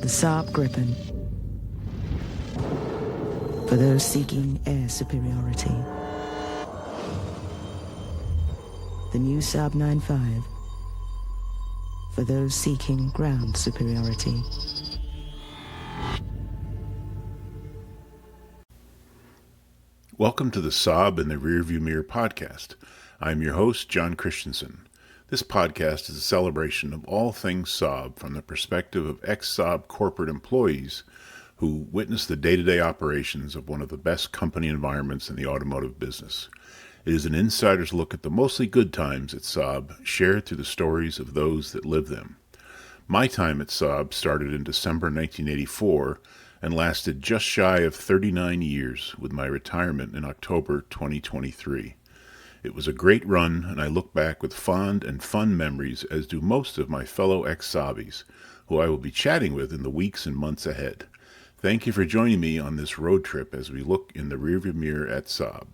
Saab Gripen, for those seeking air superiority. The new Saab 9.5, for those seeking ground superiority. Welcome to the Saab in the Rearview Mirror podcast. I'm your host, John Christensen. This podcast is a celebration of all things Saab from the perspective of ex-Saab corporate employees who witness the day-to-day operations of one of the best company environments in the automotive business. It is an insider's look at the mostly good times at Saab, shared through the stories of those that live them. My time at Saab started in December 1984 and lasted just shy of 39 years, with my retirement in October 2023. It was a great run, and I look back with fond and fun memories, as do most of my fellow ex-Saabis, who I will be chatting with in the weeks and months ahead. Thank you for joining me on this road trip as we look in the rearview mirror at Saab.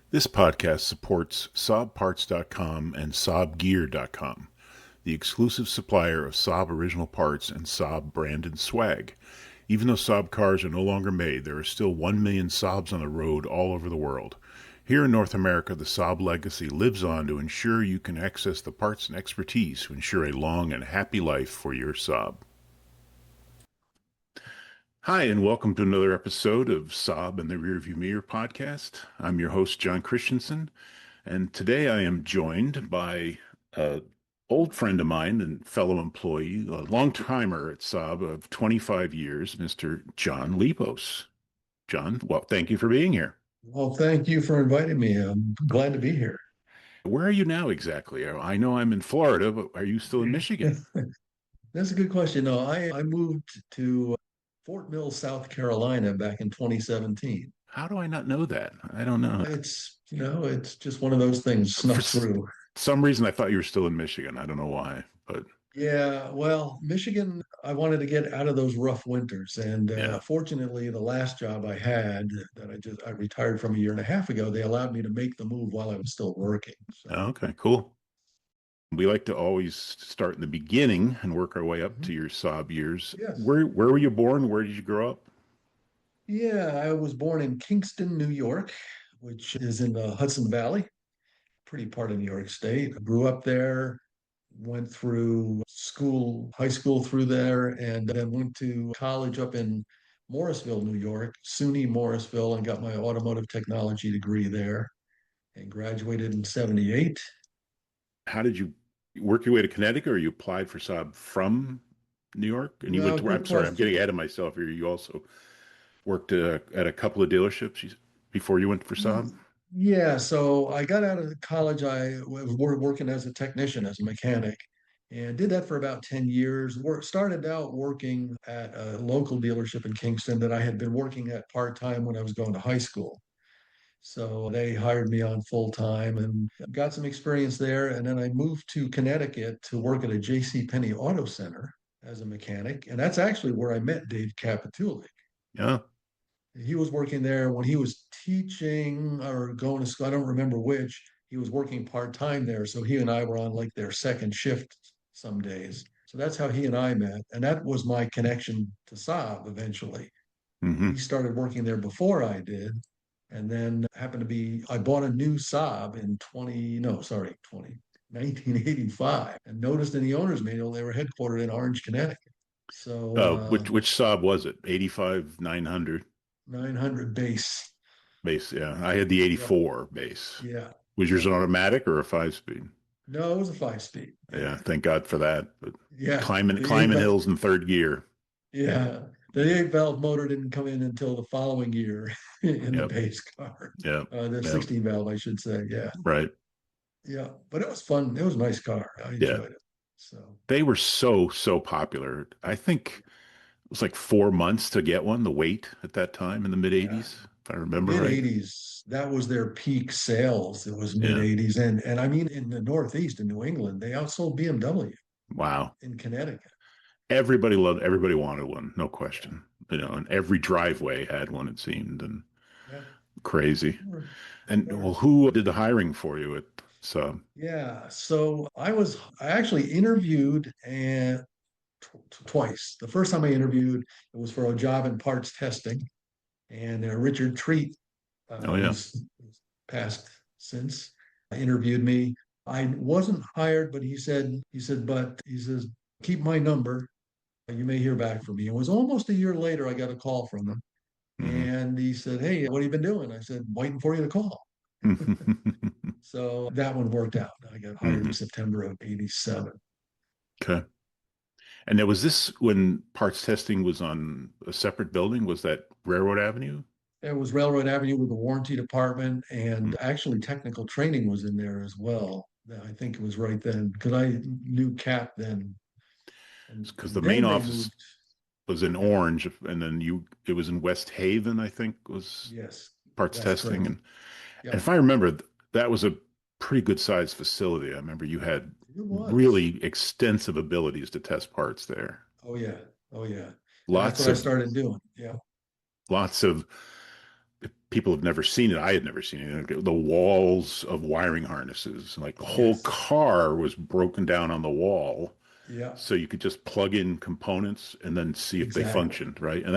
This podcast supports SaabParts.com and SaabGear.com, the exclusive supplier of Saab original parts and Saab branded swag. Even though Saab cars are no longer made, there are still 1 million Saabs on the road all over the world. Here in North America, the Saab legacy lives on to ensure you can access the parts and expertise to ensure a long and happy life for your Saab. Hi, and welcome to another episode of Saab in the Rearview Mirror podcast. I'm your host, John Christensen, and today I am joined by an old friend of mine and fellow employee, a long-timer at Saab of 25 years, Mr. John Libbos. John, well, thank you for being here. Well, thank you for inviting me. I'm glad to be here. Where are you now exactly? I know I'm in Florida, but are you still in Michigan? That's a good question. No, I moved to Fort Mill, South Carolina back in 2017. How do I not know that? I don't know. It's just one of those things snuck through. Some reason I thought you were still in Michigan. I don't know why, but Yeah, well, Michigan, I wanted to get out of those rough winters. And yeah. Fortunately, the last job I had that I retired from a year and a half ago, they allowed me to make the move while I was still working. So. Okay, cool. We like to always start in the beginning and work our way up to your Saab years. Yes. Where were you born? Where did you grow up? Yeah, I was born in Kingston, New York, which is in the Hudson Valley, pretty part of New York State. I grew up there, went through school, high school through there, and then went to college up in Morrisville, New York, SUNY Morrisville, and got my automotive technology degree there and graduated in 78. How did you work your way to Connecticut, or you applied for Saab from New York? And you No, went to, good I'm sorry, I'm question. getting ahead of myself here. You also worked at a couple of dealerships before you went for Saab? Yeah, so I got out of college. I was working as a technician, as a mechanic, and did that for about 10 years. Started out working at a local dealership in Kingston that I had been working at part-time when I was going to high school. So they hired me on full-time and got some experience there. And then I moved to Connecticut to work at a J.C. Penney Auto Center as a mechanic. And that's actually where I met Dave Capitulic. Yeah. He was working there when he was teaching or going to school. I don't remember which. He was working part-time there. So he and I were on like their second shift some days. So that's how he and I met. And that was my connection to Saab eventually. Mm-hmm. He started working there before I did. And then happened to be, I bought a new Saab in 1985, and noticed in the owner's manual they were headquartered in Orange, Connecticut. So Which Saab was it? 85 900 900 base. base. Yeah, I had the 84 base. Yeah. Was yours an automatic or a 5-speed? No, it was a 5-speed. Yeah, thank God for that. But Yeah. climbing The hills in third gear. Yeah. The 8-valve motor didn't come in until the following year in the Yep. base car. Yeah. The 16-valve, I should say. Yeah. Right. Yeah. But it was fun. It was a nice car. I Yeah. enjoyed it. So They were so popular. I think it was like 4 months to get one, the wait at that time in the mid 80s, if I remember mid right. 80s, that was their peak sales. It was Yeah. mid 80s. And I mean, in the Northeast, in New England, they outsold BMW Wow. in Connecticut. Everybody wanted one, no question. And every driveway had one, it seemed, and Yeah. crazy. And well, who did the hiring for you at Saab? Yeah. So I actually interviewed and twice. The first time I interviewed, it was for a job in parts testing, and Richard Treat, Oh yeah. who's passed since, interviewed me. I wasn't hired, but but he says, keep my number. You may hear back from me. It was almost a year later, I got a call from him. Hmm. And he said, hey, what have you been doing? I said, waiting for you to call. So that one worked out. I got hired in Hmm. September of 87. Okay. And now, was this when parts testing was on a separate building? Was that Railroad Avenue? It was Railroad Avenue with the warranty department, Mm. and actually technical training was in there as well. I think it was right then because I knew Cap then, and Because the main then they office moved. was in Orange, and then it was in West Haven, I think, was Yes, parts that's testing. correct. And Yep, if I remember, that was a pretty good sized facility. I remember you had it was. really extensive abilities to test parts there. Oh yeah, oh yeah, and that's Lots what I of started doing. Yeah. lots of people have never seen it. I had never seen it. The walls of wiring harnesses, like the whole Yes. car was broken down on the wall, Yeah. so you could just plug in components and then see if they Exactly. functioned, right? And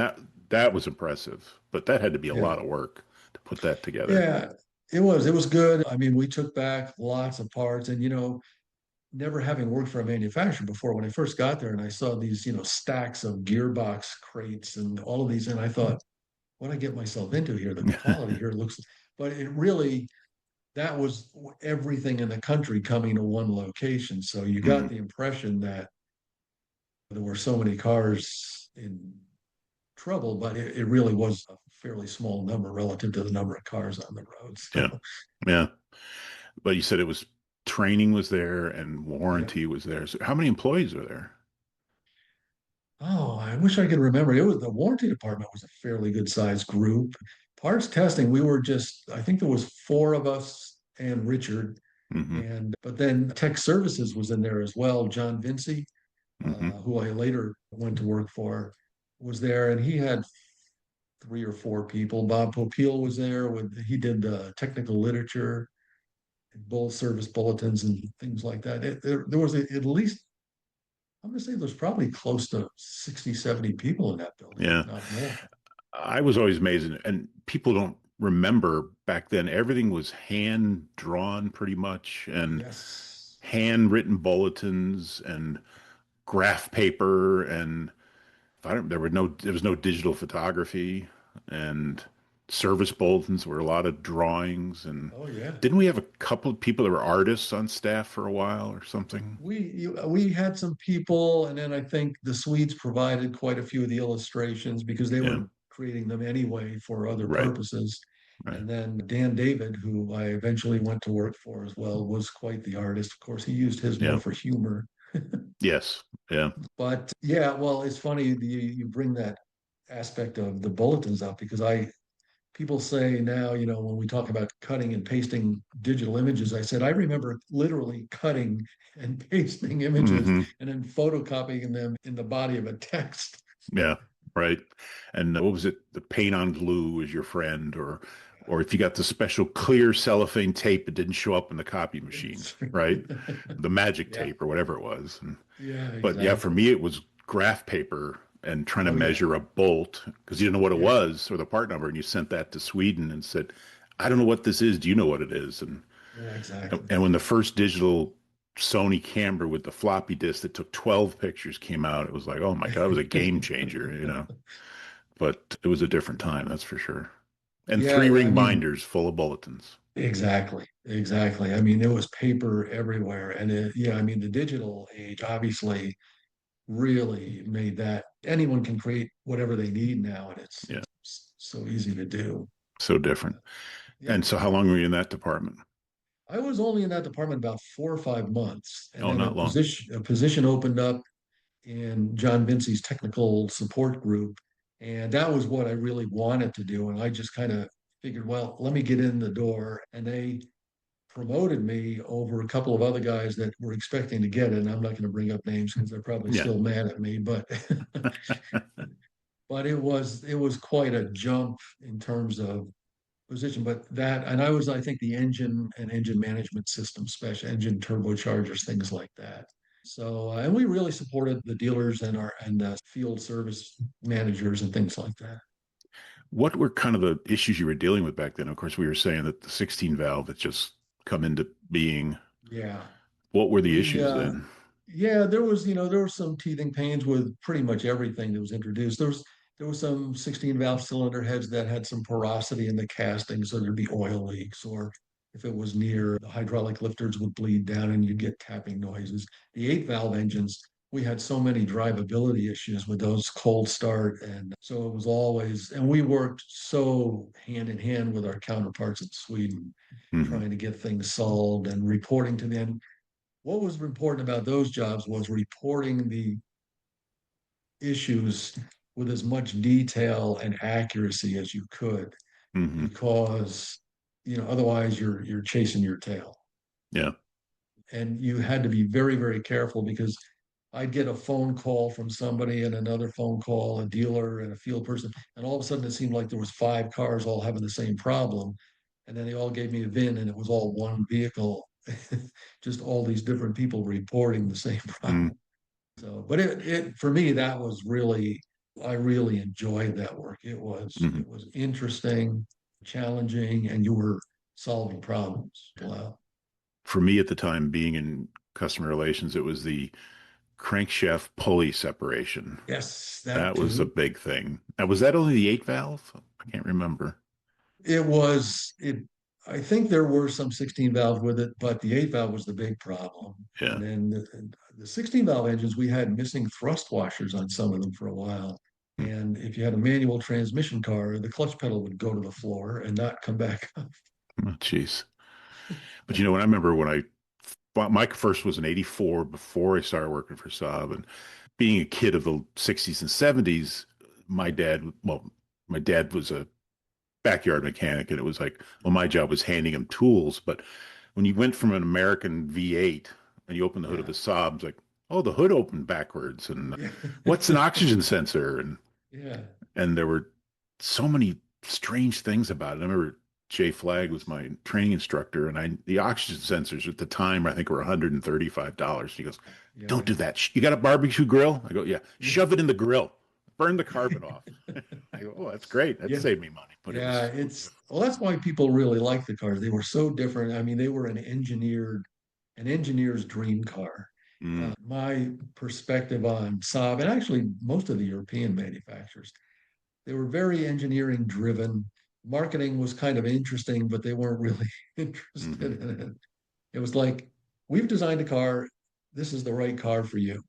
that was impressive, but that had to be a Yeah. lot of work to put that together. Yeah. It was good. I mean, we took back lots of parts, and never having worked for a manufacturer before, when I first got there and I saw these, stacks of gearbox crates and all of these, and I thought, what did I get myself into here? The quality here looks, but it really, that was everything in the country coming to one location. So you got Mhm. the impression that there were so many cars in trouble, but it really was a fairly small number relative to the number of cars on the road. Yeah, So, yeah. But you said it was training was there and yeah. warranty was there. So how many employees are there? Oh, I wish I could remember. It was the warranty department was a fairly good sized group. Parts testing, we were just, I think there was four of us and Richard, Hmm. and but then tech services was in there as well. John Vinci, Hmm. who I later went to work for, was there, and he had three or four people. Bob Popeil was there with he did technical literature, bull service bulletins and things like that. There was at least I'm going to say there's probably close to 60, 70 people in that building, if Yeah. not more. I was always amazed, and people don't remember back then. Everything was hand drawn pretty much, and Yes. handwritten bulletins and graph paper, and I don't. There was no digital photography, and service bulletins were a lot of drawings. And Oh, yeah. didn't we have a couple of people that were artists on staff for a while or something? We had some people, and then I think the Swedes provided quite a few of the illustrations because they Yeah. were creating them anyway for other Right. purposes. Right. And then Dan David, who I eventually went to work for as well, was quite the artist. Of course, he used his more Yeah. for humor. Yes. Yeah. But yeah, well, it's funny you bring that aspect of the bulletins up because I people say now, when we talk about cutting and pasting digital images, I said I remember literally cutting and pasting images Hmm. and then photocopying them in the body of a text. Yeah, right. And what was it? The paint on glue is your friend, or if you got the special clear cellophane tape, it didn't show up in the copy machine, right? The magic Yeah, tape or whatever it was. yeah, But yeah, for exactly. me, it was graph paper and trying to Oh yeah, measure a bolt because you didn't know what it yeah, was or the part number, and you sent that to Sweden and said, "I don't know what this is. Do you know what it is?" yeah, exactly. And when the first digital Sony camera with the floppy disk that took 12 pictures came out, it was like, oh my God, it was a game changer. But it was a different time, that's for sure. And Yeah, three I ring mean, binders full of bulletins. exactly, exactly. I mean, there was paper everywhere, and yeah, I mean, the digital age obviously really made that anyone can create whatever they need now, and Yeah, it's so easy to do. so different. Yeah. And so how long were you in that department? I was only in that department about 4 or 5 months, and Oh, then not long. a position opened up in John Vinci's technical support group, and that was what I really wanted to do. And I just kind of figured, well, let me get in the door, and they promoted me over a couple of other guys that were expecting to get it. And I'm not going to bring up names because they're probably Yeah. still mad at me, but but it was quite a jump in terms of position. But that and I was, I think, the engine and engine management system special, engine turbochargers, things like that. So, and we really supported the dealers and our field service managers and things like that. What were kind of the issues you were dealing with back then? Of course, we were saying that the 16 valve had just come into being. Yeah. What were the The issues then? Yeah, there was some teething pains with pretty much everything that was introduced. There was some 16 valve cylinder heads that had some porosity in the casting, so there'd be oil leaks, or if it was near, the hydraulic lifters would bleed down and you'd get tapping noises. The 8 valve engines, we had so many drivability issues with those cold start, and so it was always, and we worked so hand in hand with our counterparts in Sweden, Hmm. trying to get things solved and reporting to them. What was important about those jobs was reporting the issues with as much detail and accuracy as you could, Hmm. because otherwise you're chasing your tail. Yeah. And you had to be very, very careful, because I'd get a phone call from somebody and another phone call, a dealer and a field person, and all of a sudden it seemed like there was 5 cars all having the same problem. And then they all gave me a VIN and it was all one vehicle, just all these different people reporting the same Mm-hmm. problem. So, but it for me, that was really, I really enjoyed that work. It was interesting, challenging, and you were solving problems. Wow. For me at the time, being in customer relations, it was the crankshaft pulley separation. Yes, that That was a too. big thing. Now, was that only the 8 valve? I can't remember. It. I think there were some 16 valve with it, but the 8 valve was the big problem. Yeah. And then the 16 valve engines, we had missing thrust washers on some of them for a while. Hmm. And if you had a manual transmission car, the clutch pedal would go to the floor and not come back up. Oh, jeez. But when I remember when I my first was in 84 before I started working for Saab, and being a kid of the 60s and 70s, my dad was a backyard mechanic, and it was like, well, my job was handing him tools. But when you went from an American V8 and you open the hood of Yeah. a Saab, it's like, oh, the hood opened backwards, and Yeah. what's an oxygen sensor? Yeah. And there were so many strange things about it. I remember Jay Flagg was my training instructor, and the oxygen sensors at the time I think were $135. He goes, Yeah. "Don't do that. You got a barbecue grill?" I go, "Yeah." "Shove it in the grill. Burn the carbon off." I go, "Oh, that's great. That Yeah. saved me money." But it Yeah. was, Well, that's why people really like the cars. They were so different. I mean, they were an engineer's dream car. mm, My perspective on Saab, and actually most of the European manufacturers, they were very engineering driven. Marketing was kind of interesting, but they weren't really hmm interested in it. It was like, we've designed a car. This is the right car for you.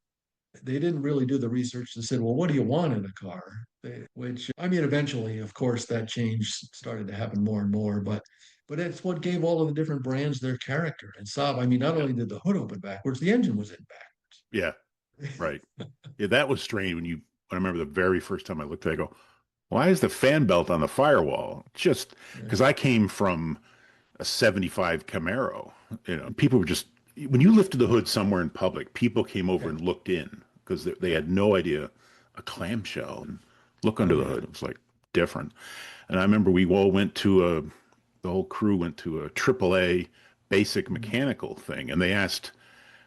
They didn't really do the research that said, well, what do you want in a car? Which, I mean, eventually, of course, that change started to happen more and more, but it's what gave all of the different brands their character. And Saab, I mean, not yeah, only did the hood open backwards, the engine was in yeah, backwards. right, yeah. That was strange when I remember the very first time I looked at it, I go, "Why is the fan belt on the firewall?" Just Yeah. because I came from a 75 Camaro. People were just, when you lifted the hood somewhere in public, people came over Yeah. and looked in because they Yeah. had no idea a clamshell and look Oh, under the yeah. hood. It was like different. And I remember the whole crew went to a AAA basic Mhm. mechanical thing, and they asked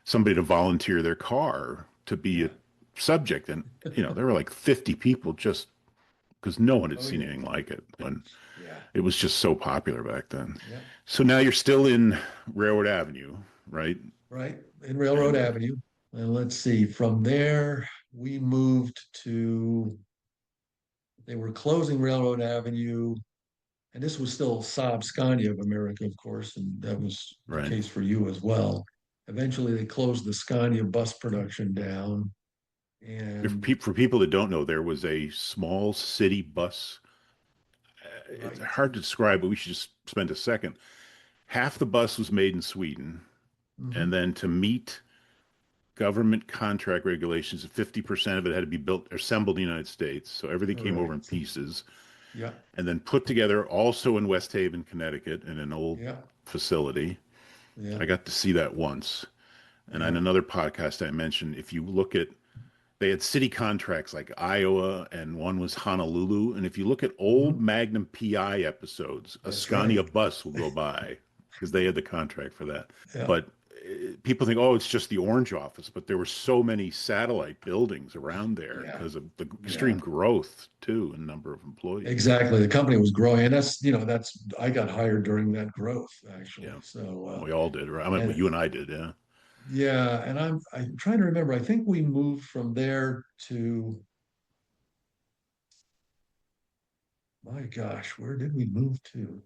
somebody to volunteer their car to be a Yeah. subject. And, there were like 50 people just because no one had Oh, seen yeah. anything like it. And Yeah. it was just so popular back then. Yeah. So now you're still in Railroad Avenue, right? Right. In Railroad And Avenue. And let's see, from there, we moved to, they were closing Railroad Avenue. And this was still Saab Scania of America, of course, and that was the right. case for you as well. Eventually, they closed the Scania bus production down. And For people that don't know, there was a small city bus. It's right. hard to describe, but we should just spend a second. Half the bus was made in Sweden, and Mhm. then to meet government contract regulations, 50% of it had to be built, assembled in the United States. So everything came over in Correct. pieces Yeah. and then put together also in West Haven, Connecticut, in an old Yeah. facility. Yeah. I got to see that once. And on Yeah. another podcast, I mentioned if you look at, they had city contracts like Iowa and one was Honolulu. And if you look at old Mhm. Magnum PI episodes, a That's Scania right. bus will go by because they had the contract for that. Yeah. But people think, oh, it's just the Orange office, but there were so many satellite buildings around there Yeah, because of the extreme yeah. growth too in number of employees. Exactly. The company was growing, and that's I got hired during that growth actually. Yeah, So we all did, right? I mean, well, and you and I did, yeah. yeah, and I'm trying to remember. I think we moved from there to, my gosh, where did we move to?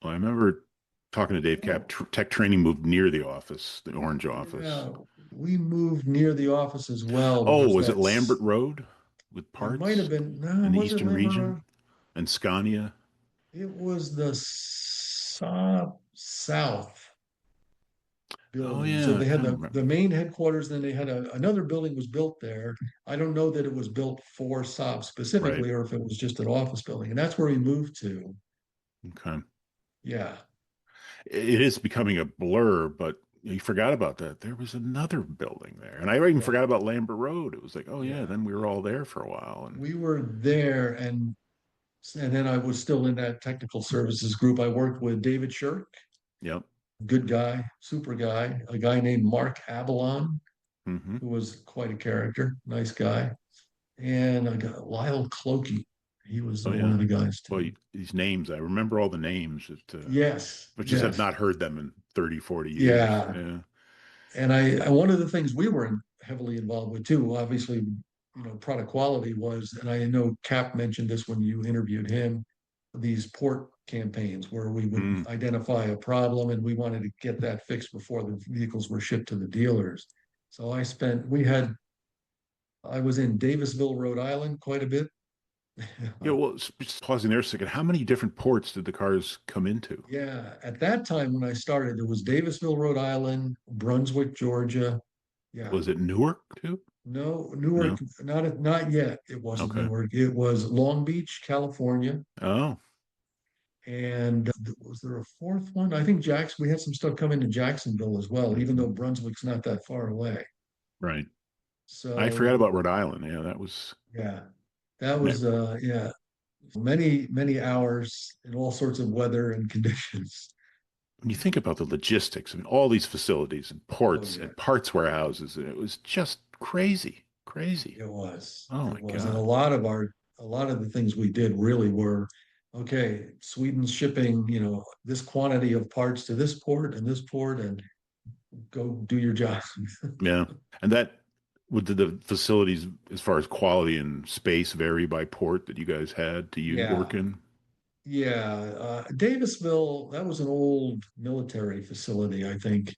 Well, I remember talking to Dave Cap. Oh, Tech Training moved near the office, the Orange office. yeah, we moved near the office as well. There Oh, was was it that. Lambert Road with It might have parts been. No, in the was it Eastern Lambert region Road? and Scania? It was the Saab South Oh building. So yeah, I they had kind of the remember. main headquarters, then they had another building was built there. I don't know that it was built for Saab Right. specifically or if it was just an office building. And that's where we moved to. Okay. Yeah. It is becoming a blur, but you forgot about that. There was another building there. And I even Yeah. forgot about Lambert Road. It was like, oh yeah, Yeah. then we were all there for a while. And We were there and then I was still in that technical services group. I worked with David Shirk, yep. good guy, super guy, a guy named Mark Avalon, Hmm. who was quite a character, nice guy, and I got Lyle Clokey. He was Oh one of yeah. the guys Well, too. these names, I remember all the names, Yes, but just have yes, not heard them in 30, 40 years. yeah. Yeah. And one of the things we were heavily involved with too, obviously, product quality was, and I know Cap mentioned this when you interviewed him, these port campaigns where we would Mm. identify a problem and we wanted to get that fixed before the vehicles were shipped to the dealers. So I was in Davisville, Rhode Island quite a bit. Yeah, well, just pausing there a second. How many different ports did the cars come into? Yeah, at that time when I started, there was Davisville, Rhode Island, Brunswick, Georgia. Yeah, Was it Newark too? no, Newark, No. not yet. It wasn't Okay. Newark. It was Long Beach, California. Oh, And was there a fourth one? I think we had some stuff coming to Jacksonville as well, even though mhm. Brunswick's not that far away. Right. I forgot So about Rhode Island. Yeah, that was. yeah, that Ne- was yeah, many hours in all sorts of weather and conditions. when you think about the logistics, I mean, all these facilities and Oh ports yeah, and parts warehouses, and it was just crazy, crazy. it was. Oh It my was. And God. a lot of the things we did really were okay, Sweden's shipping, this quantity of parts to this port and go do your job. Yeah. And that, would the facilities, as far as quality and space, vary by port that you guys had to you work Yeah. in? Yeah, Davisville, that was an old military facility, I think.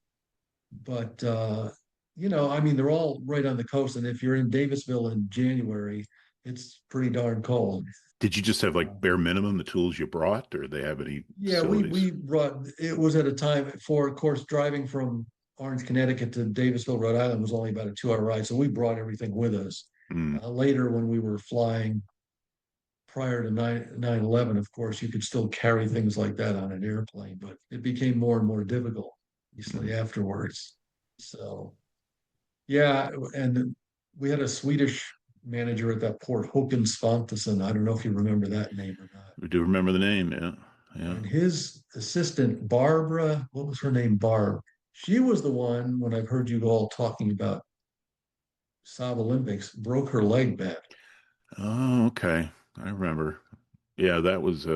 But I mean, they're all right on the coast, and if you're in Davisville in January, it's pretty darn cold. Did you just have Uh, like bare minimum, the tools you brought, or they have any yeah, we facilities? brought it was at a time for, of course, driving from Orange, Connecticut to Davisville, Rhode Island was only about a 2 hour ride, so we brought everything with us. Mm, Later, when we were flying prior to 9/11, of course, you could still carry things like that on an airplane, but it became more and more difficult, obviously, mm. afterwards. So, yeah, and we had a Swedish manager at that port, Håkan Svantesson. I don't know if you remember that name or not. I do remember the name. Yeah. Yeah. And his assistant, Barbara, what was her name? Barb. She was the one, when I've heard you all talking about Saab Olympics, broke her leg bad. Oh, okay. I remember. Yeah, that was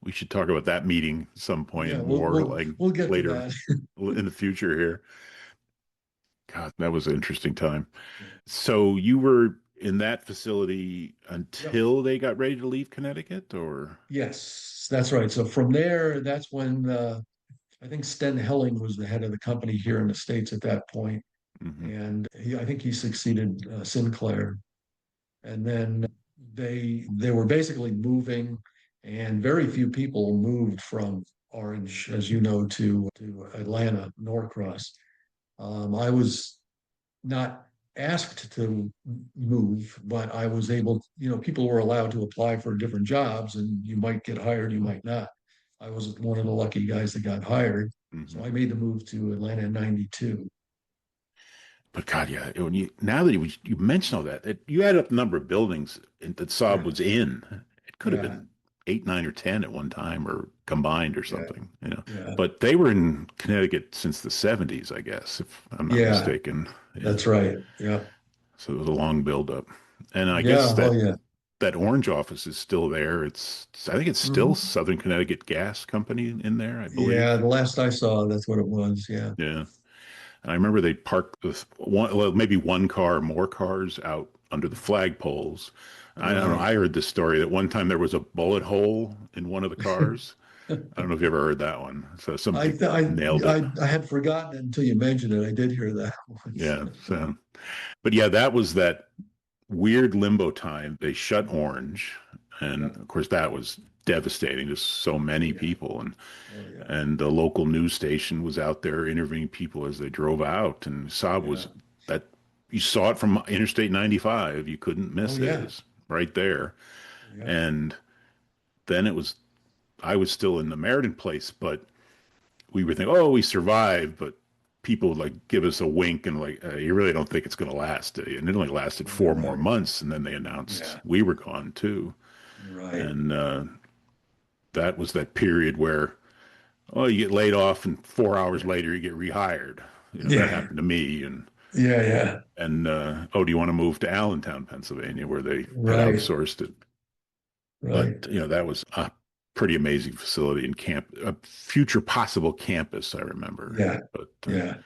we should talk about that meeting at some Yeah, point more like we'll get to later that. in the future here. God, that was an interesting time. So you were in that facility Yep. until they got ready to leave Connecticut, or? Yes, that's right. So from there, that's when I think Sten Helling was the head of the company here in the States at that point, Hmm. and I think he succeeded Sinclair. And then they were basically moving, and very few people moved from Orange, as you know, to Atlanta, Norcross. I was not asked to move, but I was able, people were allowed to apply for different jobs and you might get hired, you might not. I was one of the lucky guys that got hired. So Hmm. I made the move to Atlanta in 92. But God, yeah, when you now that you mention all that, you add up the number of buildings that Saab Yeah. was in. It could have Yeah. been. eight, nine, or 10 at one time, or combined or Yeah. something, Yeah. But they were in Connecticut since the 70s, I guess, if I'm not Yeah. mistaken. Yeah. That's right. Yeah. So it was a long buildup. And I guess Yeah. Oh, yeah. that Orange office is still there. I think it's still Hmm. Southern Connecticut Gas Company in there, I Yeah. believe. The last I saw, that's what it was. Yeah. Yeah. And I remember they parked with one, well, maybe one car or more cars out under the flagpoles. I don't know. Right. I heard this story that one time there was a bullet hole in one of the cars. I don't know if you ever heard that one. So I, somebody th- nailed it. I had forgotten it until you mentioned it. I did hear that once. Yeah. So, but yeah, that was that weird limbo time. They shut Orange, and Yeah. of course that was devastating to so Oh, many yeah. people. Oh, yeah. And the local news station was out there interviewing people as they drove out. And Saab was Yeah. that you saw it from Interstate 95. You couldn't Oh, miss it. It yeah. was right there. Yeah. And then I was still in the Meriden place, but we were thinking, oh, we survived. But people would like give us a wink and like, you really don't think it's going to last. And it only lasted 4 more months. And then they announced Yeah. we were gone too. Right. And that was that period where, oh, you get laid off and 4 hours later you get rehired. That Yeah. happened to me. Yeah. Yeah. Oh, do you want to move to Allentown, Pennsylvania, where they had Right. outsourced it? But Right. that was a pretty amazing facility and a future possible campus, I remember. Yeah. But Yeah.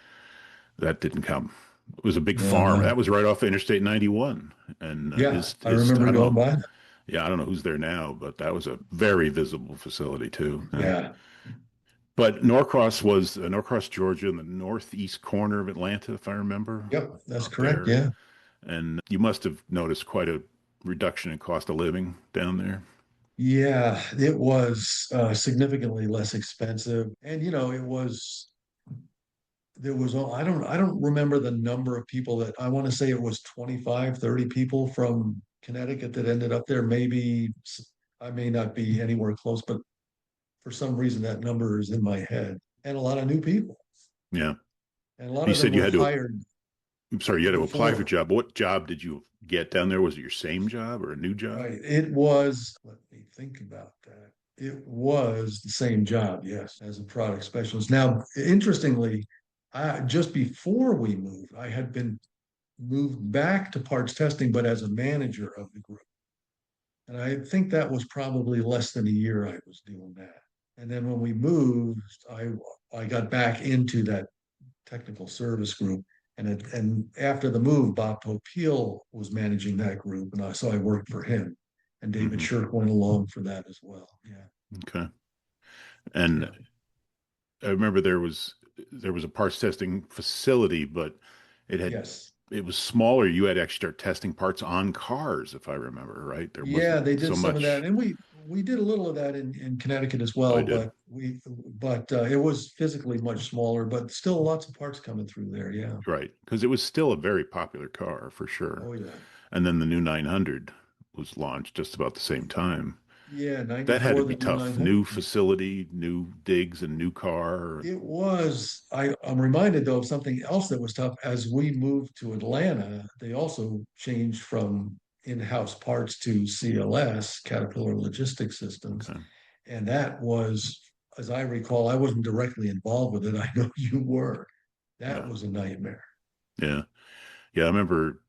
that didn't come. It was a big No, farm. That no. was right off Interstate 91, and Yeah. I remember I don't going know. by that. Yeah, I don't know who's there now, but that was a very visible facility too. Yeah. But Norcross, Georgia, in the northeast corner of Atlanta, if I remember, Yep. That's up correct. there. Yeah. And you must have noticed quite a reduction in cost of living down there. Yeah. It was significantly less expensive. And, it was, there was, I don't remember the number of people that I want to say it was 25, 30 people from Connecticut that ended up there. Maybe I may not be anywhere close, but for some reason that number is in my head. And a lot of new people. Yeah. And a lot You of them said you were had to, hired I'm sorry, you had to apply for a before. job. What job did you get down there? Was it your same job or a new job? Right. It was, let me think about that. It was the same job, yes, as a product specialist. Now, interestingly, just before we moved, I had been moved back to parts testing, but as a manager of the group. And I think that was probably less than a year I was doing that. And then when we moved, I got back into that technical service group. And after the move, Bob Popeil was managing that group, and so I worked for him. And David Hmm. Shirk went along for that as well. Yeah, Okay. And yeah, I remember there was a parts testing facility, but it had yes, it was smaller. You had to actually start testing parts on cars, if I remember, right? There yeah. wasn't They so did some of that, much. and we did a little of that in Connecticut as Oh, I well. did. But it was physically much smaller, but still lots of parts coming through there. Yeah. Right. Because it was still a very popular car for sure. Oh yeah. And then the new 900 was launched just about the same time. Yeah. That had to 94, be the new tough. 900. New facility, new digs, and new car. It was, I'm reminded though of something else that was tough. As we moved to Atlanta, they also changed from in-house parts to CLS, Caterpillar Logistics Systems. Okay. And that was, as I recall, I wasn't directly involved with it. I know you were. That Yeah. was a nightmare. Yeah. Yeah. I remember,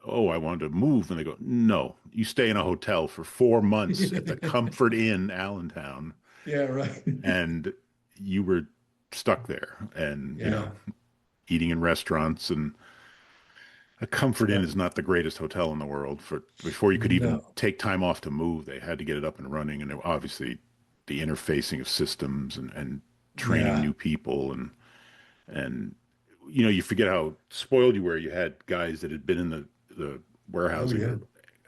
oh, I wanted to move. And they go, no, you stay in a hotel for 4 months at the Comfort Inn, Allentown, Yeah, right. and you were stuck there and, Yeah, eating in restaurants. And a Comfort Inn yeah. is not the greatest hotel in the world. Before you could even No. take time off to move, they had to get it up and running. And obviously the interfacing of systems and training Yeah. new people and you forget how spoiled you were. You had guys that had been in the Oh, warehousing yeah. or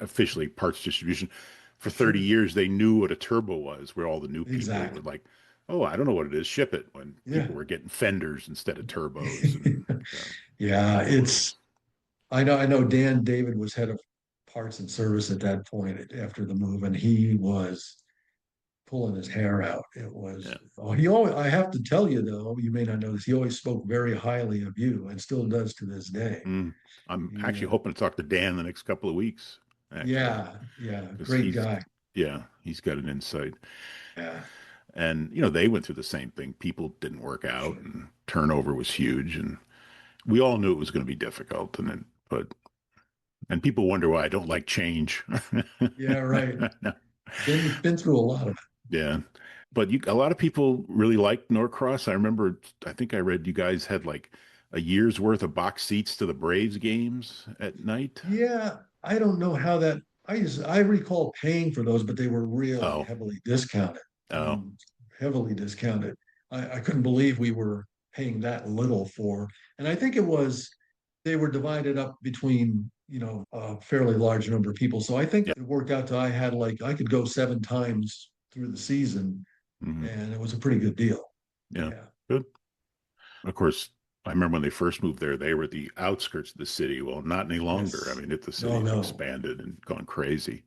officially parts distribution for 30 Sure. years. They knew what a turbo was, where all the new people were Exactly. like, oh, I don't know what it is, ship it, when Yeah. people were getting fenders instead of turbos. And Yeah, unbelievable. I know Dan David was head of parts and service at that point after the move, and he was pulling his hair out. It was, Yeah. oh, he always, I have to tell you though, you may not know this, he always spoke very highly of you and still does to this day. Mm. I'm He, actually hoping to talk to Dan the next couple of weeks, actually, yeah, yeah, because great guy. Yeah, he's got an insight. Yeah, And, they went through the same thing. People didn't work out and turnover was huge. And we all knew it was going to be difficult. And people wonder why I don't like change. yeah, right. Been through a lot of it. Yeah. But a lot of people really liked Norcross. I think I read you guys had like a year's worth of box seats to the Braves games at night. Yeah, I don't know how that. I recall paying for those, but they were really Oh, heavily discounted. I oh, mean, heavily discounted. I couldn't believe we were paying that little for, and I think it was they were divided up between a fairly large number of people. So I think yeah. it worked out to I could go 7 times through the season, Hmm. and it was a pretty good deal. Yeah. Yeah, Good. Of course, I remember when they first moved there, they were at the outskirts of the city. Well, not any longer. I yes, mean, the no, city's no, expanded and gone crazy.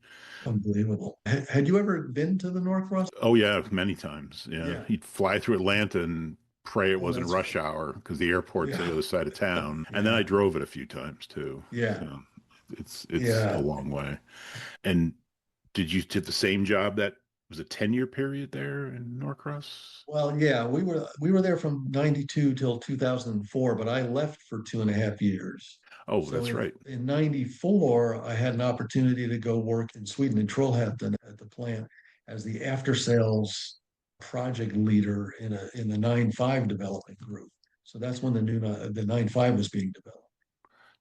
unbelievable. Had you ever been to the Northwest? Oh yeah, many times. Yeah, Yeah. he'd fly through Atlanta and pray it Oh, wasn't that's rush right. hour because the airport's on the Yeah. other side of town. And then I Yeah. drove it a few times too. Yeah. So it's a Yeah. long way. And did you did the same job that was a 10-year period there in Norcross? Well, yeah, we were there from 92 till 2004, but I left for 2.5 years. Oh, So that's right. in 94, I had an opportunity to go work in Sweden in Trollhättan at the plant as the after-sales project leader in the 9.5 development group. So that's when the 9.5 was being developed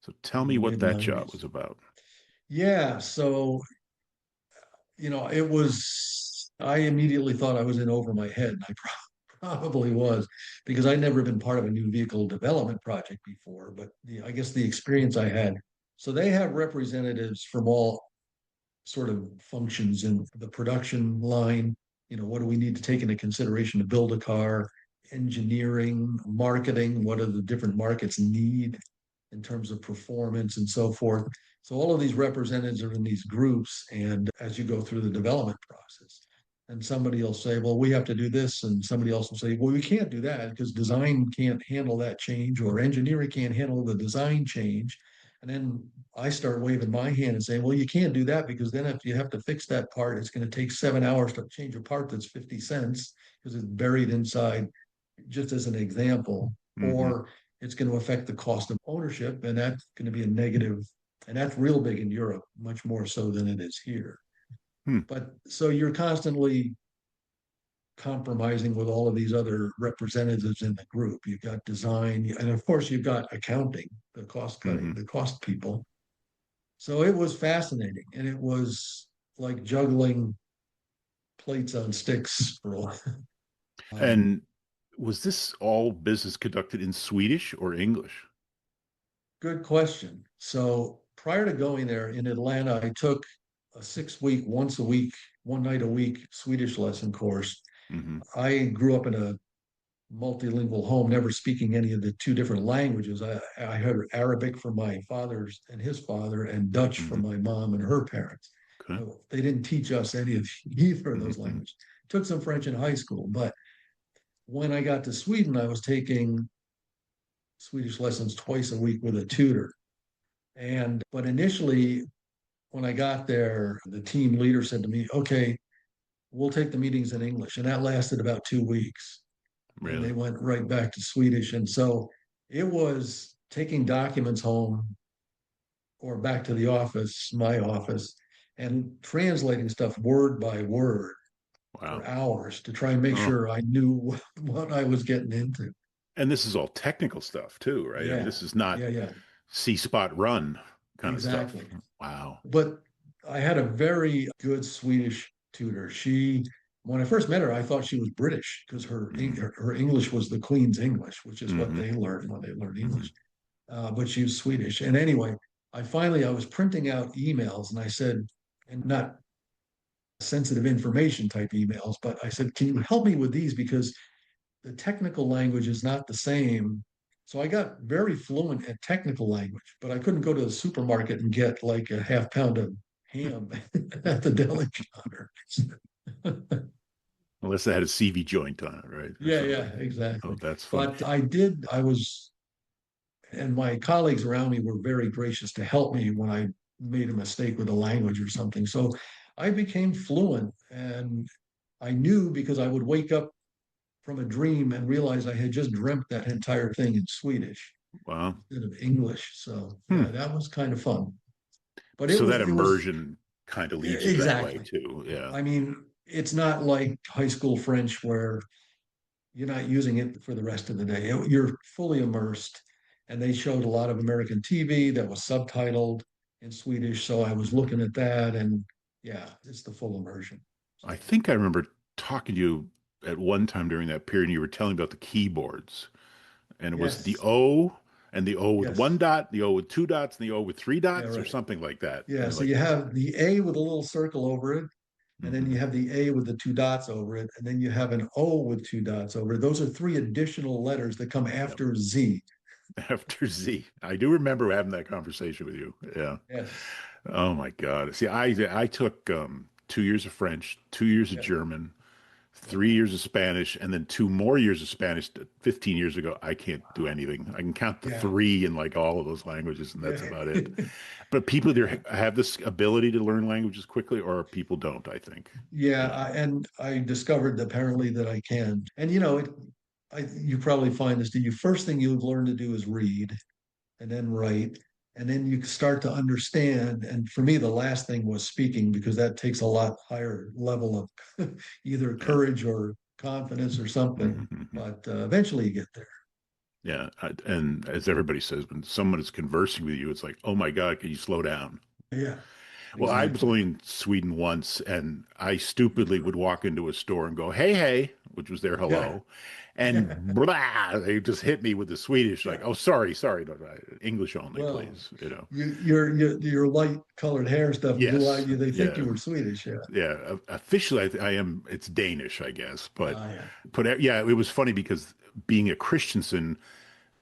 So tell in me the what mid that job 90s. was about. Yeah, so it was, I immediately thought I was in over my head. And I probably was because I'd never been part of a new vehicle development project before, but I guess the experience I had. So they have representatives from all sort of functions in the production line. What do we need to take into consideration to build a car? Engineering, marketing, what do the different markets need in terms of performance and so forth. So all of these representatives are in these groups, and as you go through the development process, and somebody will say, "Well, we have to do this," and somebody else will say, "Well, we can't do that because design can't handle that change, or engineering can't handle the design change." And then I start waving my hand and saying, "Well, you can't do that because then if you have to fix that part, it's going to take 7 hours to change a part that's 50 cents because it's buried inside," just as an example. Hmm. Or it's going to affect the cost of ownership, and that's going to be a negative. And that's real big in Europe, much more so than it is here. Hmm. But so you're constantly compromising with all of these other representatives in the group. You've got design, and of course, you've got accounting, the cost cutting, Hmm. the cost people. So it was fascinating, and it was like juggling plates on sticks for a while. Um, And was this all business conducted in Swedish or English? Good question. So prior to going there in Atlanta, I took a 6 week, once a week, one night a week Swedish lesson course. Hmm. I grew up in a multilingual home, never speaking any of the two different languages. I heard Arabic from my father's and his father, and Dutch from Hmm. my mom and her parents. Okay. They didn't teach us any of either of those Hmm. languages. Took some French in high school, but when I got to Sweden, I was taking Swedish lessons twice a week with a tutor. But initially, when I got there, the team leader said to me, "Okay, we'll take the meetings in English." And that lasted about 2 weeks. Then they Really? went right back to Swedish. And so it was taking documents home or back to the office, my office, and translating stuff word by word for Wow. hours to try and make Oh, sure I knew what I was getting into. and this is all technical stuff too, right? I mean, Yeah, this is not yeah, yeah, see spot run kind of stuff. exactly. Wow. But I had a very good Swedish tutor. When I first met her, I thought she was British because Hmm. her English was the Queen's English, which is what Hmm. they learned when they learned Hmm. English. But she was Swedish. And anyway, I was printing out emails, and I said, and not sensitive information type emails, but I said, "Can you help me with these because the technical language is not the same." So I got very fluent at technical language, but I couldn't go to the supermarket and get like a half pound of ham at the deli counter. Unless they had a CV joint on it, right? Or Yeah, yeah, something. Oh, exactly. that's funny. But I was, and my colleagues around me were very gracious to help me when I made a mistake with a language or something. So I became fluent, and I knew because I would wake up from a dream and realize I had just dreamt that entire thing in Swedish Wow. instead of English. So Hmm. yeah, that was kind of fun. But So that it was immersion kind of leads you that way exactly. too. Yeah. I mean, it's not like high school French where you're not using it for the rest of the day. You're fully immersed. And they showed a lot of American TV that was subtitled in Swedish. So I was looking at that, and yeah, it's the full immersion. I So think I remember talking to you at one time during that period, and you were telling me about the keyboards. And it was the yes, O and the O with one yes. dot, the O with two dots, and the O with three Yeah, dots, or right. something like that. Yeah. And So like, you have the A with a little circle over it, and then you mhm. have the A with the two dots over it, and then you have an O with two dots over it. Those are three additional letters that come Yep. after Z. After Z. I do remember having that conversation with you. Yeah. Yes. Oh my God. See, I took 2 years of French, 2 years of Yeah. German, Yeah. 3 years of Spanish, and then 2 more years of Spanish 15 years ago. I can't do Wow. anything. I can count the Yeah. three in like all of those languages, and that's Yeah. about it. But people Yeah. either have this ability to learn languages quickly, or people don't, I think. Yeah. You know, And I discovered apparently that I can. And you probably find this. The first thing you learn to do is read, and then write, and then you start to understand. And for me, the last thing was speaking because that takes a lot higher level of either yeah. courage or confidence or something. Mhm. But eventually you get there. Yeah. And as everybody says, when someone is conversing with you, it's like, oh my God, can you slow down? Yeah, Well, I was exactly. only in Sweden once, and I stupidly would walk into a store and go, "Hey, hey," which was their Yeah, hello, and blah, they just hit me with the Swedish, like, yeah. "Oh, sorry, sorry, no, no, English only, Well, please." You know? your light colored hair stuff and blue eye. Yes, They think you yeah, were Swedish. Yeah. yeah. Officially, I am. It's Danish, I guess, Yeah. but yeah, it was funny because being a Christensen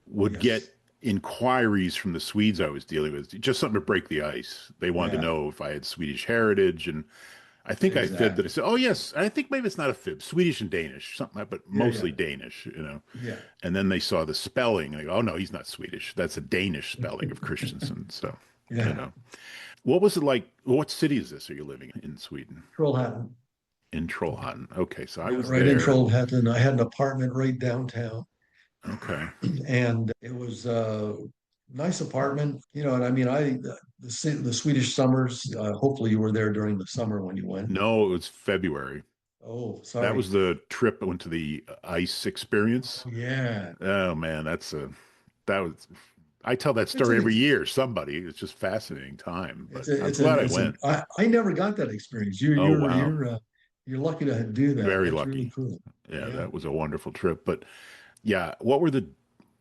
would Yes. get inquiries from the Swedes I was dealing with, just something to break the ice. They wanted to Yeah. know if I had Swedish heritage, and I think I fibbed that. I Exactly. said, "Oh yes," I think maybe it's not a fib, Swedish and Danish, something, but Yeah. mostly Yeah. Danish, Yeah. And then they saw the spelling, and they go, "Oh no, he's not Swedish. That's a Danish spelling of Christensen." So, you Yeah. know, what was it like? What city is this? Are you living in Sweden? Trollhättan. In Trollhättan. Okay, so I Yeah, was right in there. Trollhättan. I had an apartment right downtown, Okay. and it was a nice apartment. And I mean, the Swedish summers. Hopefully, you were there during the summer when you went. No, it was February. Oh, That sorry. was the trip I went to the ice experience. Oh, yeah. Oh man, that was I tell that It's story a every year. Somebody, it's just fascinating time. But it's a I'm it's a glad I it's a went. I never got that experience. Oh wow, You're lucky to do that. very That's really lucky. cool. Yeah, Yeah. that was a wonderful trip. But yeah, what were the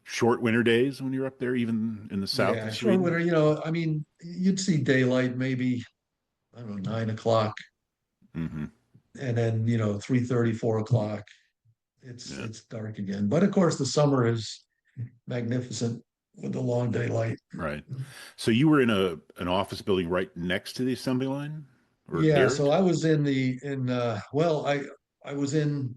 short winter days when you were up there, even in the south Yeah. of Short Sweden? winter. I mean, you'd see daylight maybe, I don't know, 9 o'clock, Hmm. and then 3:30, 4 o'clock. Yeah, It's dark again. But of course, the summer is magnificent with the long daylight. right. So you were in a an office building right next to the assembly line, or Yeah, near so it? I was in the in well, I was in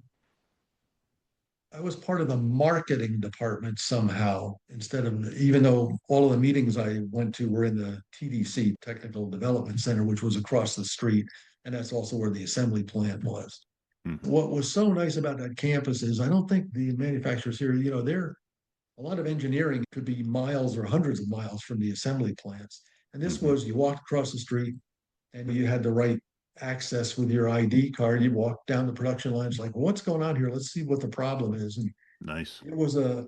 I was part of the marketing department somehow instead of, even though all of the meetings I went to were in the TDC, Technical Development Center, which was across the street, and that's also where the assembly plant was. Hmm. What was so nice about that campus is I don't think the manufacturers here, they're a lot of engineering could be miles or hundreds of miles from the assembly plants. And this Hmm. was, you walked across the street and you had the right access with your ID card. You walked down the production lines like, what's going on here? Let's see what the problem is. And Nice. it was a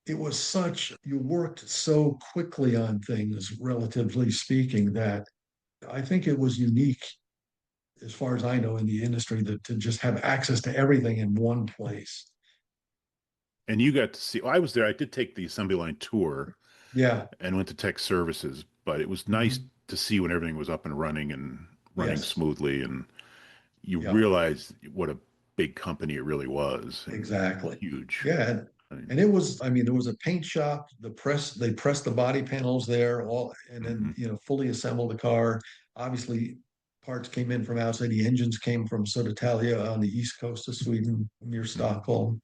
it was such you worked so quickly on things, relatively speaking, that I think it was unique as far as I know in the industry that to just have access to everything in one place. And you got to see. Well, I was there. I did take the assembly line tour Yeah. and went to tech services, but it was nice Mhm. to see when everything was up and running and running Yes. smoothly, and you Yeah. realize what a big company it really was, and Exactly. huge. Yeah. And, I mean, and it was, I mean, there was a paint shop, they pressed the body panels there, all, and then, mhm, fully assembled the car. Obviously, parts came in from outside. The engines came from Södertälje on the east coast of Sweden, near mhm. Stockholm.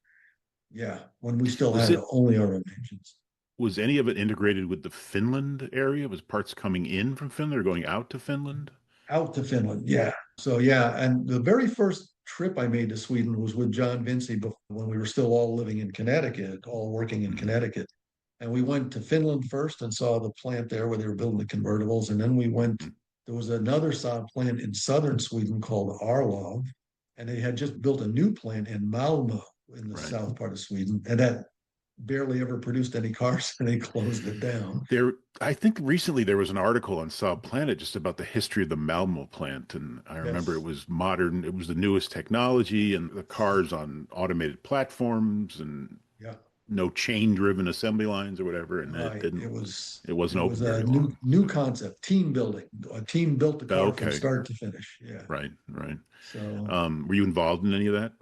Yeah. When we still Was had it only our own engines. was any of it integrated with the Finland area? Was parts coming in from Finland or going out to Finland? Out to Finland. Yeah. So yeah, and the very first trip I made to Sweden was with John Vinci when we were still all living in Connecticut, all working in Mhm. Connecticut. And we went to Finland first and saw the plant there where they were building the convertibles. And then there was another Saab plant in southern Sweden called Arlov, and they had just built a new plant in Malmö in the Right. south part of Sweden. And that barely ever produced any cars, and they closed it down. I think recently there was an article on Saab Planet just about the history of the Malmo plant, and I remember it Yes. was modern. It was the newest technology, and the cars on automated platforms, and Yeah. no chain-driven assembly lines or whatever. And it Right. didn't. It It wasn't was open a very long. new concept, team building. A team built the Oh, car from okay. start to finish. Yeah. Right. Right. So Were you involved in any of that?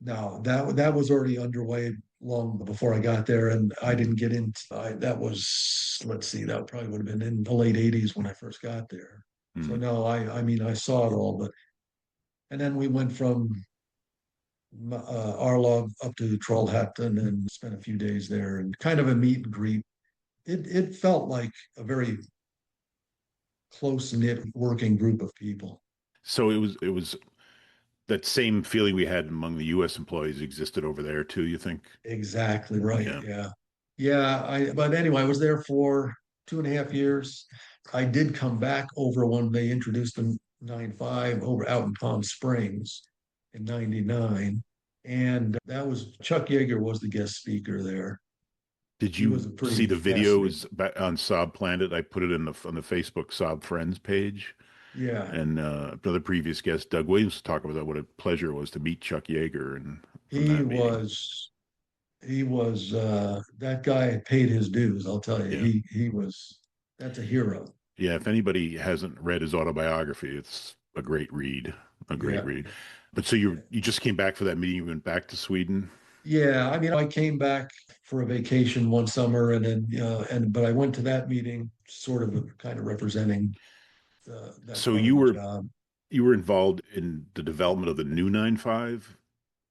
now that was already underway long before I got there, and I Hmm. didn't get into that was, let's see, that probably would have been in the late 80s when I first got there. So Hmm. no, I mean I saw it all, but and then we went from Arlov up to Trollhättan and spent a few days there and kind of a meet and greet. It felt like a very close knit working group of people. So it was that same feeling we had among the U.S. employees existed over there too, you think? Exactly right. Yeah. Yeah. Yeah. But anyway, I was there for 2.5 years. I did come back over when they introduced the 9.5 over out in Palm Springs in 99. And that was Chuck Yeager was the guest speaker there. Did He was you a see pretty the fascinating. videos on Saab Planet? I put it in the on the Facebook Saab Friends page, Yeah. and another previous guest, Doug Williams, was talking about what a pleasure it was to meet Chuck Yeager and from He that meeting. was he was that guy paid his dues, I'll tell you. Yeah, He was that's a hero. yeah. If anybody hasn't read his autobiography, it's a great read. A great Yeah. read. But so you just came back for that meeting. You went back to Sweden. Yeah, I mean, I came back for a vacation one summer, and then but I went to that meeting, sort of kind of representing that So part of the job. you were involved in the development of the new 9.5 to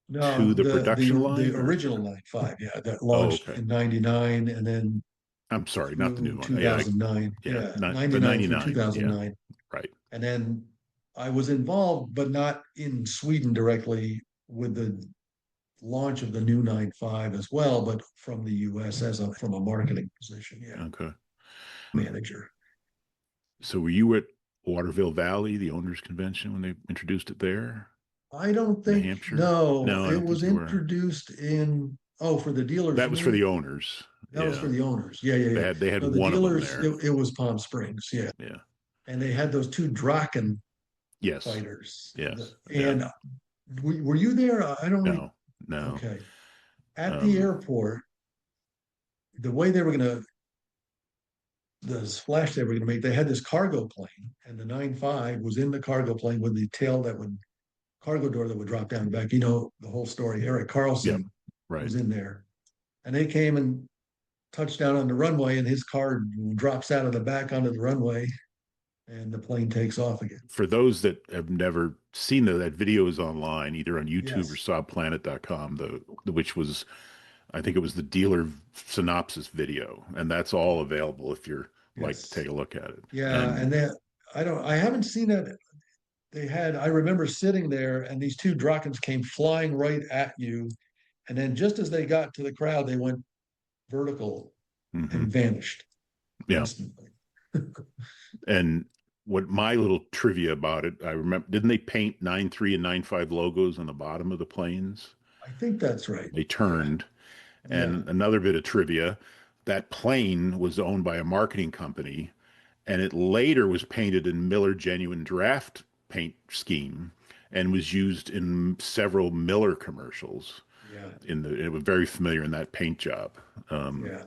No, the production the line, or original 9.5, yeah, that oh, launched okay. in 99 and then I'm sorry, not the new through one. Yeah, 2009. yeah, Yeah, not the 99 through 99. Yeah, 2009. right. And then I was involved, but not in Sweden directly with the launch of the new 9.5 as well, but from the US from a marketing position. Yeah, Okay. manager. So were you at Waterville Valley, the owners convention, when they introduced it there, I don't New think, Hampshire? no, No, I it don't was think you were. introduced in, oh, for the dealers, That you was for mean? the owners. That was for Yeah. the owners. Yeah, yeah, yeah. They had No, the one of them dealers, there. it was Palm Springs. Yeah. Yeah. And they had those two Draken Yes. fighters. Yes. Yeah. And were you there? I don't, No. No. okay. At the Um, airport, the way they were going to, the splash they were going to make, they had this cargo plane, and the 9.5 was in the cargo plane with the tail that would, cargo door that would drop down the back. You know, the whole story. Eric yep. Carlson Right. was in there. And they came and touched down on the runway, and his car drops out of the back onto the runway, and the plane takes off again. For those that have never seen that video is online, either on YouTube or Yes, SaabPlanet.com, which was, I think it was the dealer synopsis video, and that's all available if you're like to take yes, a look at it. yeah. And And then I haven't seen that. I remember sitting there, and these two Drakens came flying right at you, and then just as they got to the crowd, they went vertical and mhm, vanished yeah, instantly. and what my little trivia about it, I remember, didn't they paint 9.3 and 9.5 logos on the bottom of the planes? I think that's right. They Yeah, turned. yeah, And another bit of trivia, that plane was owned by a marketing company, and it later was painted in Miller Genuine Draft paint scheme and was used in several Miller commercials. yeah, It was very familiar in that paint job. Um, yeah,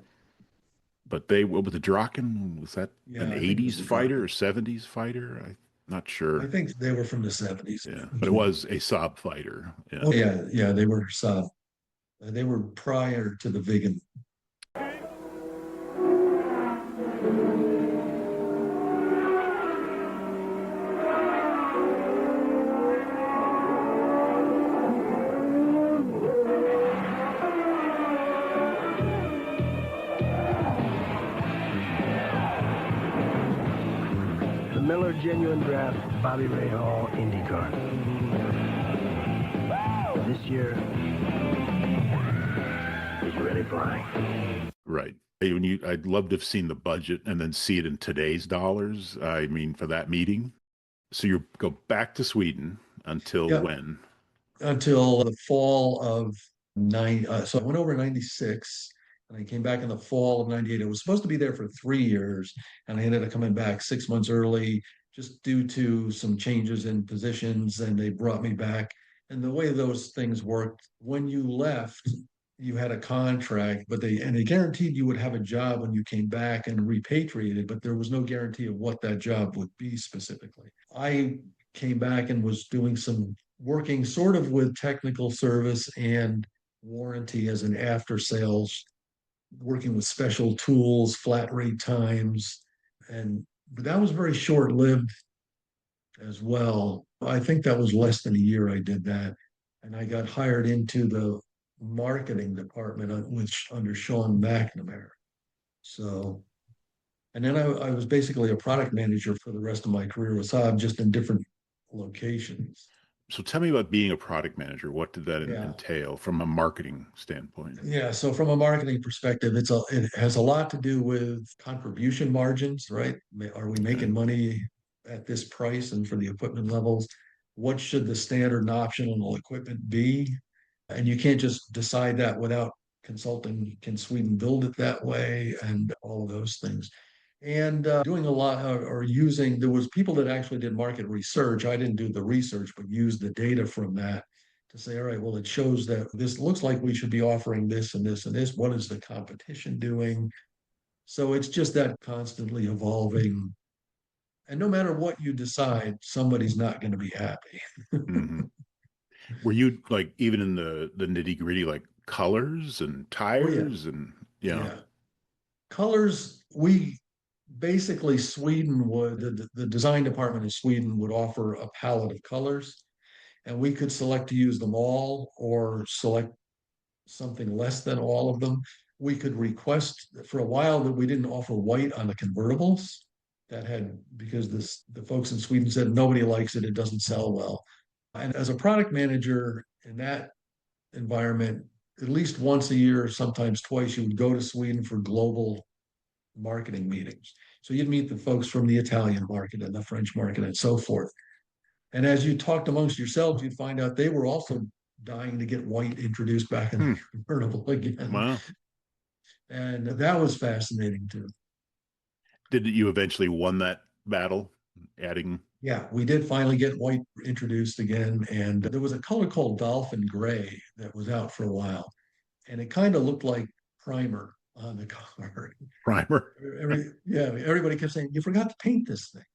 but they, what was the Draken? Was that an yeah. I think it was 80s the fighter or Draken. 70s fighter? I'm not I sure. think they were from the 70s. Yeah, but it was a Saab fighter. Yeah. Oh yeah, yeah, they were Saab. They were prior to the vegan. The Miller genuine draft Bobby Ray Hall IndyCar. This year is really flying. Right. I'd love to have seen the budget and then see it in today's dollars. I mean, for that meeting. So you go back to Sweden until Yep. when? Until the fall of so I went over in 96 and I came back in the fall of 98. It was supposed to be there for 3 years, and I ended up coming back 6 months early just due to some changes in positions, and they brought me back. And the way those things worked, when you left, you had a contract, but they guaranteed you would have a job when you came back and repatriated, but there was no guarantee of what that job would be specifically. I came back and was doing some working sort of with technical service and warranty as an after sales, working with special tools, flat rate times. But that was very short lived as well. I think that was less than a year I did that. And I got hired into the marketing department, which under Sean McNamara. So, and then I was basically a product manager for the rest of my career with Saab, just in different locations. So tell me about being a product manager. What did that Yeah. entail from a marketing standpoint? Yeah, so from a marketing perspective, it has a lot to do with contribution margins, right? Are we making money at this price and for the equipment levels? What should the standard and optional equipment be? And you can't just decide that without consulting. Can Sweden build it that way? And all of those things. And doing a lot or using, there was people that actually did market research. I didn't do the research, but used the data from that to say, all right, well, it shows that this looks like we should be offering this and this and this. What is the competition doing? So it's just that constantly evolving. And no matter what you decide, somebody's not going to be happy. Mm-hmm. Were you like even in the nitty gritty, like colors and tires and Yeah. Colors, we basically Sweden would the design department in Sweden would offer a palette of colors, and we could select to use them all or select something less than all of them. We could request for a while that we didn't offer white on the convertibles because the folks in Sweden said nobody likes it, it doesn't sell well. And as a product manager in that environment, at least once a year, sometimes twice, you would go to Sweden for global marketing meetings. So you'd meet the folks from the Italian market and the French market and so forth. And as you talked amongst yourselves, you'd find out they were also dying to get white introduced back in the convertible again. Wow. And that was fascinating too. Did you eventually won that battle, adding? Yeah, we did finally get white introduced again. And there was a color called Dolphin Gray that was out for a while. And it kind of looked like primer on the car. Primer. Everybody kept saying, you forgot to paint this thing.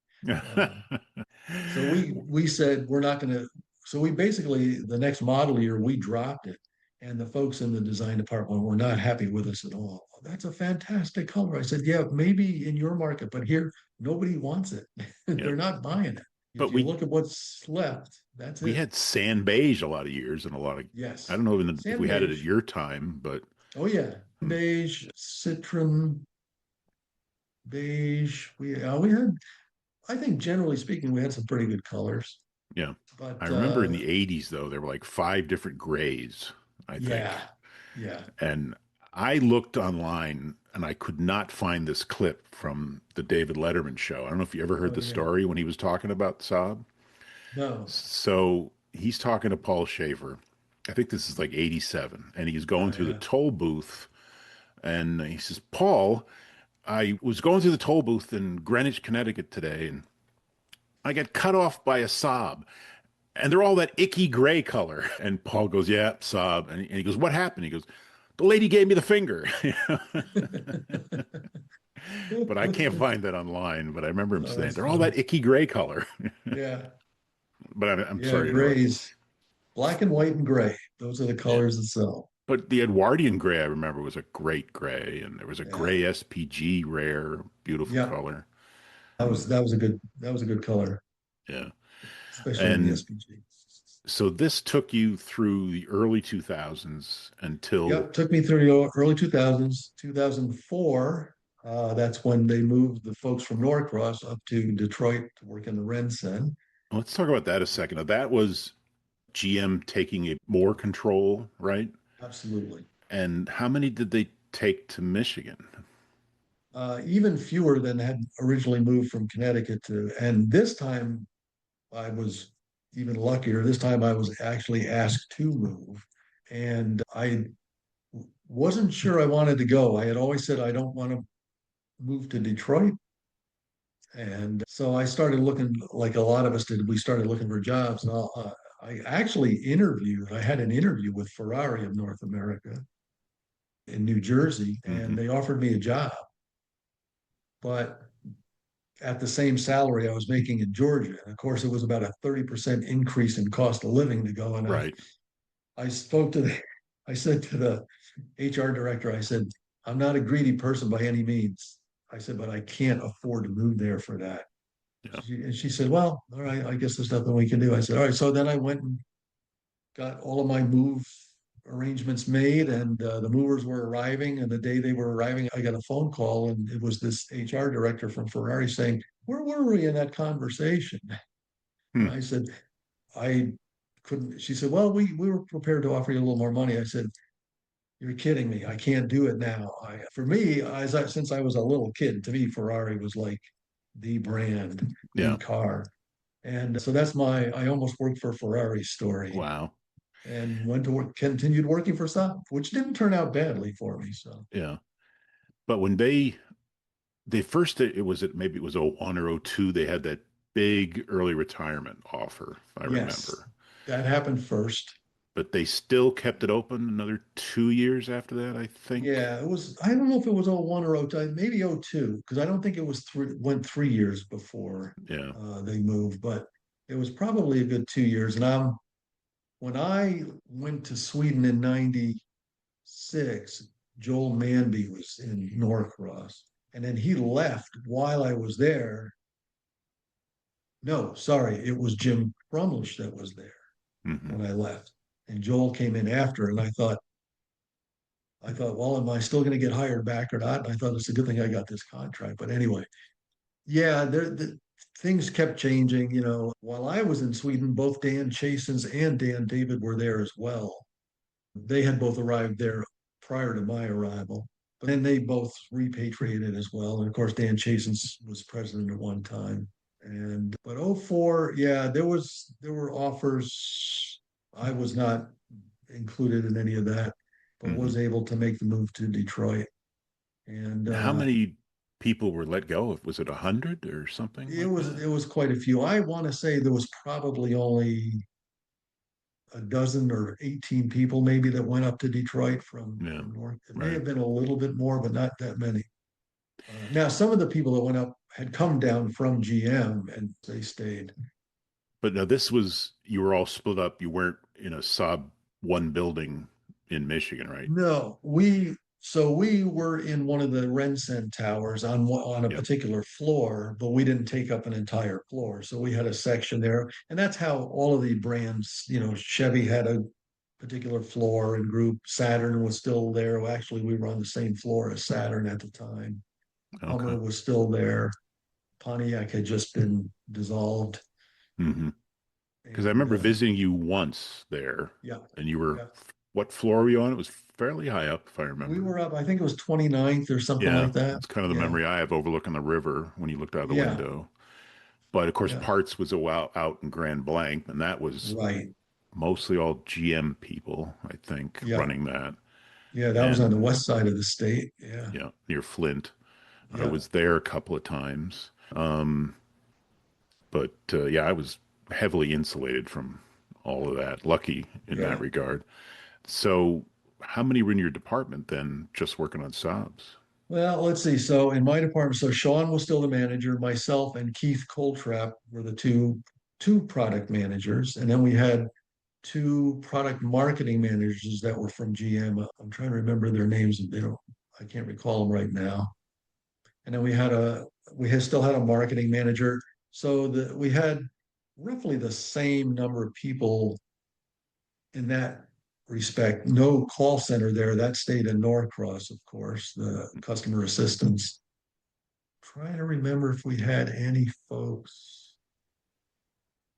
So we said, we're not going to. So we basically, the next model year, we dropped it. And the folks in the design department were not happy with us at all. That's a fantastic color. I said, yeah, maybe in your market, but here, nobody wants it. They're not buying it. But if you look at what's left, that's it. We had sand beige a lot of years and a lot of, yes. I don't know if we had it at your time, but. Oh, yeah. Beige, citron, beige. We had, I think generally speaking, we had some pretty good colors. Yeah. But I remember in the 80s, though, there were like 5 different grays, I think. Yeah. And I looked online and I could not find this clip from the David Letterman show. I don't know if you ever heard the story when he was talking about Saab. No. So he's talking to Paul Schaefer. I think this is like 87. And he's going through the toll booth. And he says, Paul, I was going through the toll booth in Greenwich, Connecticut today, and I got cut off by a Saab. And they're all that icky gray color. And Paul goes, yeah, Saab. And he goes, what happened? He goes, the lady gave me the finger. But I can't find that online. But I remember him saying, they're all that icky gray color. Yeah. But I'm sorry. Grays. Black and white and gray. Those are the colors that sell. But the Edwardian gray, I remember, was a great gray. And there was a gray SPG rare, beautiful color. That was a good color. Yeah. Especially in the SPG. So this took you through the early 2000s until... Yep, took me through the early 2000s. 2004, That's when they moved the folks from Norcross up to Detroit to work in the Rensen. Let's talk about that a second. Now, that was GM taking more control, right? Absolutely. And how many did they take to Michigan? Even fewer than had originally moved from Connecticut to, and this time I was even luckier. This time I was actually asked to move, and I wasn't sure I wanted to go. I had always said I don't want to move to Detroit. And so I started looking, like a lot of us did, we started looking for jobs. And I actually I had an interview with Ferrari of North America in New Jersey, Hmm. and they offered me a job, but at the same salary I was making in Georgia. And of course, it was about a 30% increase in cost of living to go. And Right. I spoke to I said to the HR director, I said, I'm not a greedy person by any means. I said, but I can't afford to move there for that. Yeah. And she said, well, all right, I guess there's nothing we can do. I said, all right. So then I went and got all of my move arrangements made, and the movers were arriving. And the day they were arriving, I got a phone call, and it was this HR director from Ferrari saying, where were we in that conversation? And Hmm. I said, I couldn't. She said, well, we were prepared to offer you a little more money. I said, you're kidding me. I can't do it now. For me, since I was a little kid, to me, Ferrari was like the brand, the Yeah. car. And so I almost worked for Ferrari story Wow. and went to work, continued working for Saab, which didn't turn out badly for me. So, Yeah. But when they first, it was at maybe it was '01 or '02, they had that big early retirement offer, if I yes, remember. that happened first. But they still kept it open another 2 years after that, I think. Yeah, I don't know if it was '01 or '02, maybe '02, because I don't think it was went 3 years before Yeah. they moved, but it was probably a good 2 years. And when I went to Sweden in '96, Joel Manby was in Norcross. And then he left while I was there. No, sorry, it was Jim Brumlish that was there Hmm. when I left. And Joel came in after, and well, am I still going to get hired back or not? And I thought it's a good thing I got this contract. But anyway, yeah, things kept changing. While I was in Sweden, both Dan Chasins and Dan David were there as well. They had both arrived there prior to my arrival, but then they both repatriated as well. And of course, Dan Chasins was president at one time. And but '04, yeah, there were offers. I was not included in any of that, but Hmm. was able to make the move to Detroit. And How many people were let go of? Was it 100 or something it like was that? it was quite a few. I want to say there was probably only a dozen or 18 people maybe that went up to Detroit Yeah. from North. It may Right. have been a little bit more, but not that many. Now, some of the people that went up had come down from GM and they stayed. But now you were all split up. You weren't in a Saab one building in Michigan, right? No, we were in one of the Rensen towers on a Yep. particular floor, but we didn't take up an entire floor. So we had a section there, and that's how all of the brands, Chevy had a particular floor and group. Saturn was still there. Well, actually, we were on the same floor as Saturn at the time. Okay. Hummer was still there. Pontiac had just been dissolved, Hmm. Because I and remember visiting you once there, yeah, and you were, yeah. what floor were you on? It was fairly high up, if I We remember. were up. I think it was 29th or something Yeah, like that. that's kind of the Yeah, memory I have overlooking the river when you looked out of the yeah, window. But of course, yeah. parts was out in Grand Blanc, and that was Right. mostly all GM people, I think, Yeah. running that. Yeah, that was on the And west side of the state. Yeah. yeah, near Flint. I Yeah. was there a couple of times. But yeah, I was heavily insulated from all of that. Lucky in that Yeah. regard. So, how many were in your department then, just working on Saabs? Well, let's see. So in my department, so Sean was still the manager, myself and Keith Coltrap were the two product managers. And then we had two product marketing managers that were from GM. I'm trying to remember their names. I can't recall them right now. And then we had still had a marketing manager. So we had roughly the same number of people in that respect. No call center there. That stayed in Norcross, of course, the customer assistance. trying to remember if we had any folks.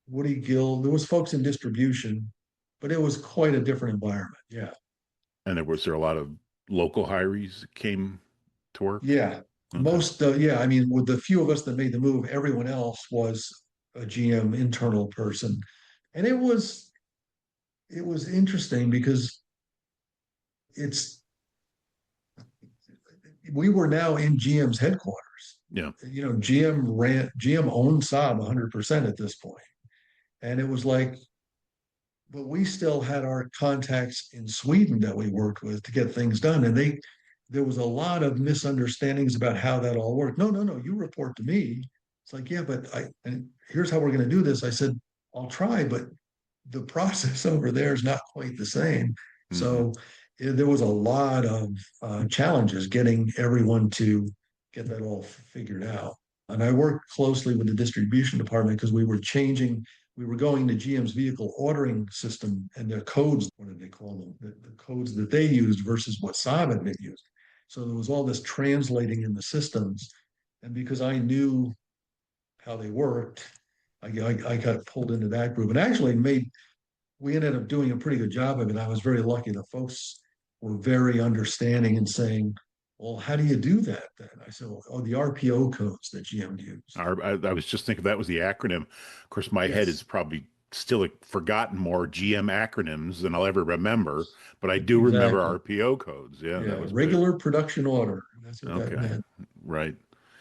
Woody Gill, there was folks in distribution, but it was quite a different environment. Yeah. And there a lot of local hirees that came to work? Yeah. Okay. Yeah, I mean, with the few of us that made the move, everyone else was a GM internal person. And it was interesting because it's we were now in GM's headquarters. Yeah. GM owned Saab 100% at this point. And it was like, but we still had our contacts in Sweden that we worked with to get things done. And there was a lot of misunderstandings about how that all worked. No, no, no, you report to me. It's like, yeah, but and here's how we're going to do this. I said, I'll try, but the process over there is not quite the same. Mm-hmm. So there was a lot of challenges getting everyone to get that all figured out. And I worked closely with the distribution department because we were going to GM's vehicle ordering system and their codes, what did they call them? The codes that they used versus what Saab had been used. So there was all this translating in the systems. And because I knew how they worked, I got pulled into that group and actually we ended up doing a pretty good job of it. I was very lucky. The folks were very understanding and saying, well, how do you do that then? I said, oh, the RPO codes that GM used. I was just thinking that was the acronym. Of course, my head is Yes, probably still forgotten more GM acronyms than I'll ever remember, but I do remember exactly. RPO codes. Yeah, that Yeah, was big. regular production order. That's what that Okay. meant. Right.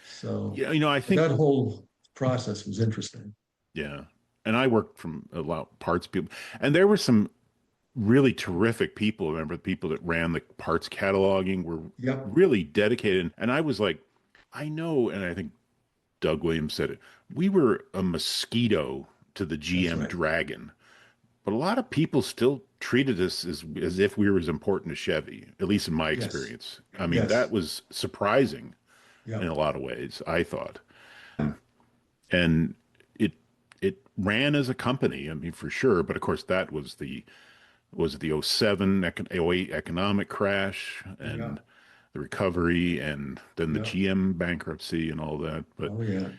So Yeah, I think that whole process was interesting. yeah. And I worked from a lot of parts people, and there were some really terrific people. Remember the people that ran the parts cataloging were Yep, really dedicated. And I was like, I know, and I think Doug Williams said it. We were a mosquito to the that's GM right. dragon, but a lot of people still treated us as if we were as important as Chevy, at least in my Yes, experience. I mean, that yes, was surprising in yep, a lot of ways, I thought. And it it ran as a company, I mean, for sure, but of course that was the '07, '08 economic crash yeah, and the recovery and then the yeah. GM bankruptcy and all that. Oh yeah,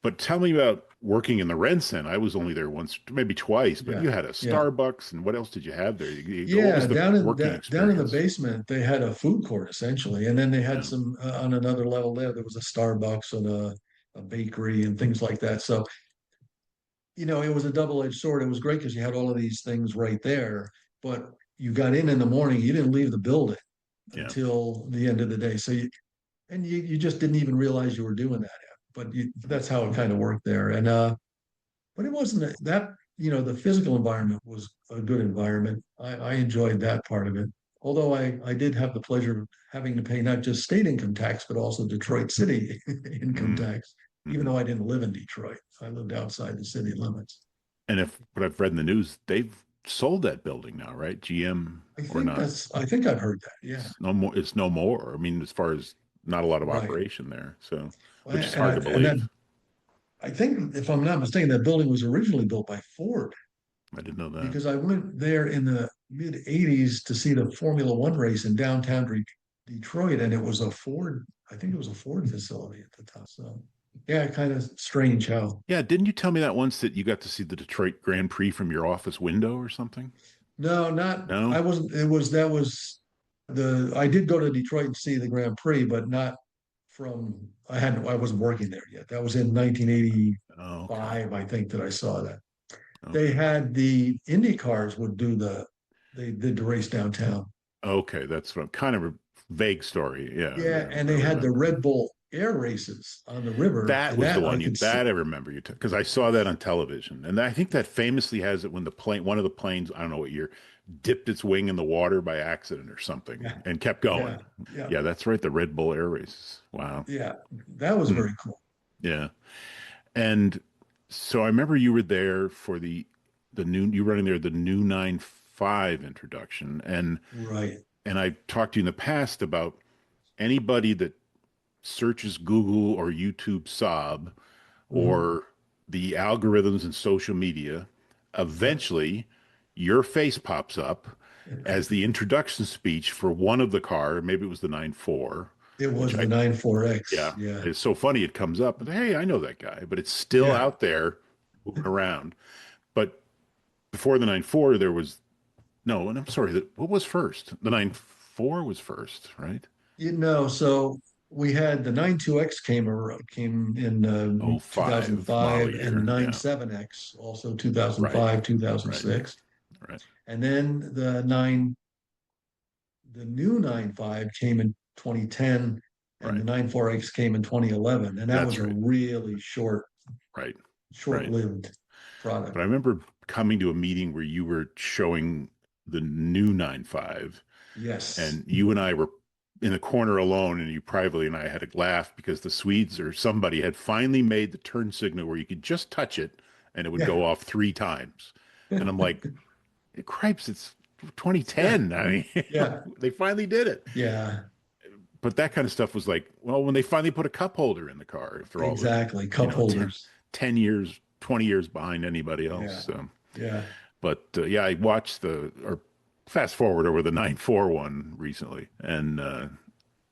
But tell me about working in the Renson. I was only there once, maybe twice, but yeah, you had a yeah. Starbucks, and what else did you have there? What Yeah, was the working down in the experience? basement, they had a food court essentially, and then they had Yeah. some on another level there. There was a Starbucks and a bakery and things like that. So it was a double-edged sword. It was great because you had all of these things right there, but you got in the morning, you didn't leave the building Yeah. until the end of the day. So you just didn't even realize you were doing that. But that's how it kind of worked there. And but it wasn't that, the physical environment was a good environment. I enjoyed that part of it. Although I did have the pleasure of having to pay not just state income tax, but also Detroit city income Mm-hmm. tax, even Mm-hmm. though I didn't live in Detroit. I lived outside the city limits. And if what I've read in the news, they've sold that building now, right? GM or not? I think I've heard that. Yeah. It's no more. It's no more. I mean, as far as not a lot of Right. operation there, so Well, which is hard to and that believe. I think, if I'm not mistaken, that building was originally built by Ford I didn't know that. because I went there in the mid 80s to see the Formula One race in downtown Detroit, and it was a Ford, I think it was a Ford facility at the time. So, yeah, kind of strange how. Yeah, didn't you tell me that once that you got to see the Detroit Grand Prix from your office window or something? No, not, I No? wasn't, that was I did go to Detroit to see the Grand Prix, but not I wasn't working there yet. That was in Oh, okay. 1985, I think, that I saw that. They Okay. had the Indy cars would they did the race downtown. Okay, that's what kind of a vague story. Yeah, Yeah, yeah, and I they had the remember. Red Bull air races on the river, That and was the that I one could see. that I remember you because I saw that on television. And I think that famously has it when one of the planes, I don't know what year, dipped its wing in the water by accident or something Yeah, and kept yeah, going. yeah, Yeah, that's right. The Red Bull Air Races. Wow. yeah. That was Hmm. very cool. Yeah. And so I remember you were there for the new you running there the new 9.5 introduction Right. and I've talked to you in the past about anybody that searches Google or YouTube Saab Mhm. or the algorithms in social media, Yep. eventually your face pops up as the introduction speech for one of the car, maybe it was the 9.4, It was which the 94X. yeah, Yeah. it's so funny. It comes up, and hey, I know that guy, but it's still Yeah. out there moving around. But before the 94, there was no, and I'm sorry, what was first? The 94 was first, right? So we had the 92X came in Oh, five model 2005, and the year. Yeah. 97X also Right. 2005, Right. 2006. Right. And then the new 95 came in 2010, and the Right. 94X came in 2011. And that That's was a right. really Right. Right. short-lived But I product. remember coming to a meeting where you were showing the new 95, Yes. and you and I were in the corner alone, and you privately and I had a laugh because the Swedes or somebody had finally made the turn signal where you could just touch it and it would Yeah. go off 3 times. And I'm like, cripes, it's Yeah. 2010. I mean, Yeah. they finally did it. Yeah. But that kind of stuff was like, well, when they finally put a cup holder in the car after all the, Exactly. Cup 10, holders. 10 years, 20 years behind anybody else. Yeah. So. Yeah. But yeah, I watched or fast forward over the 9.4 one recently. And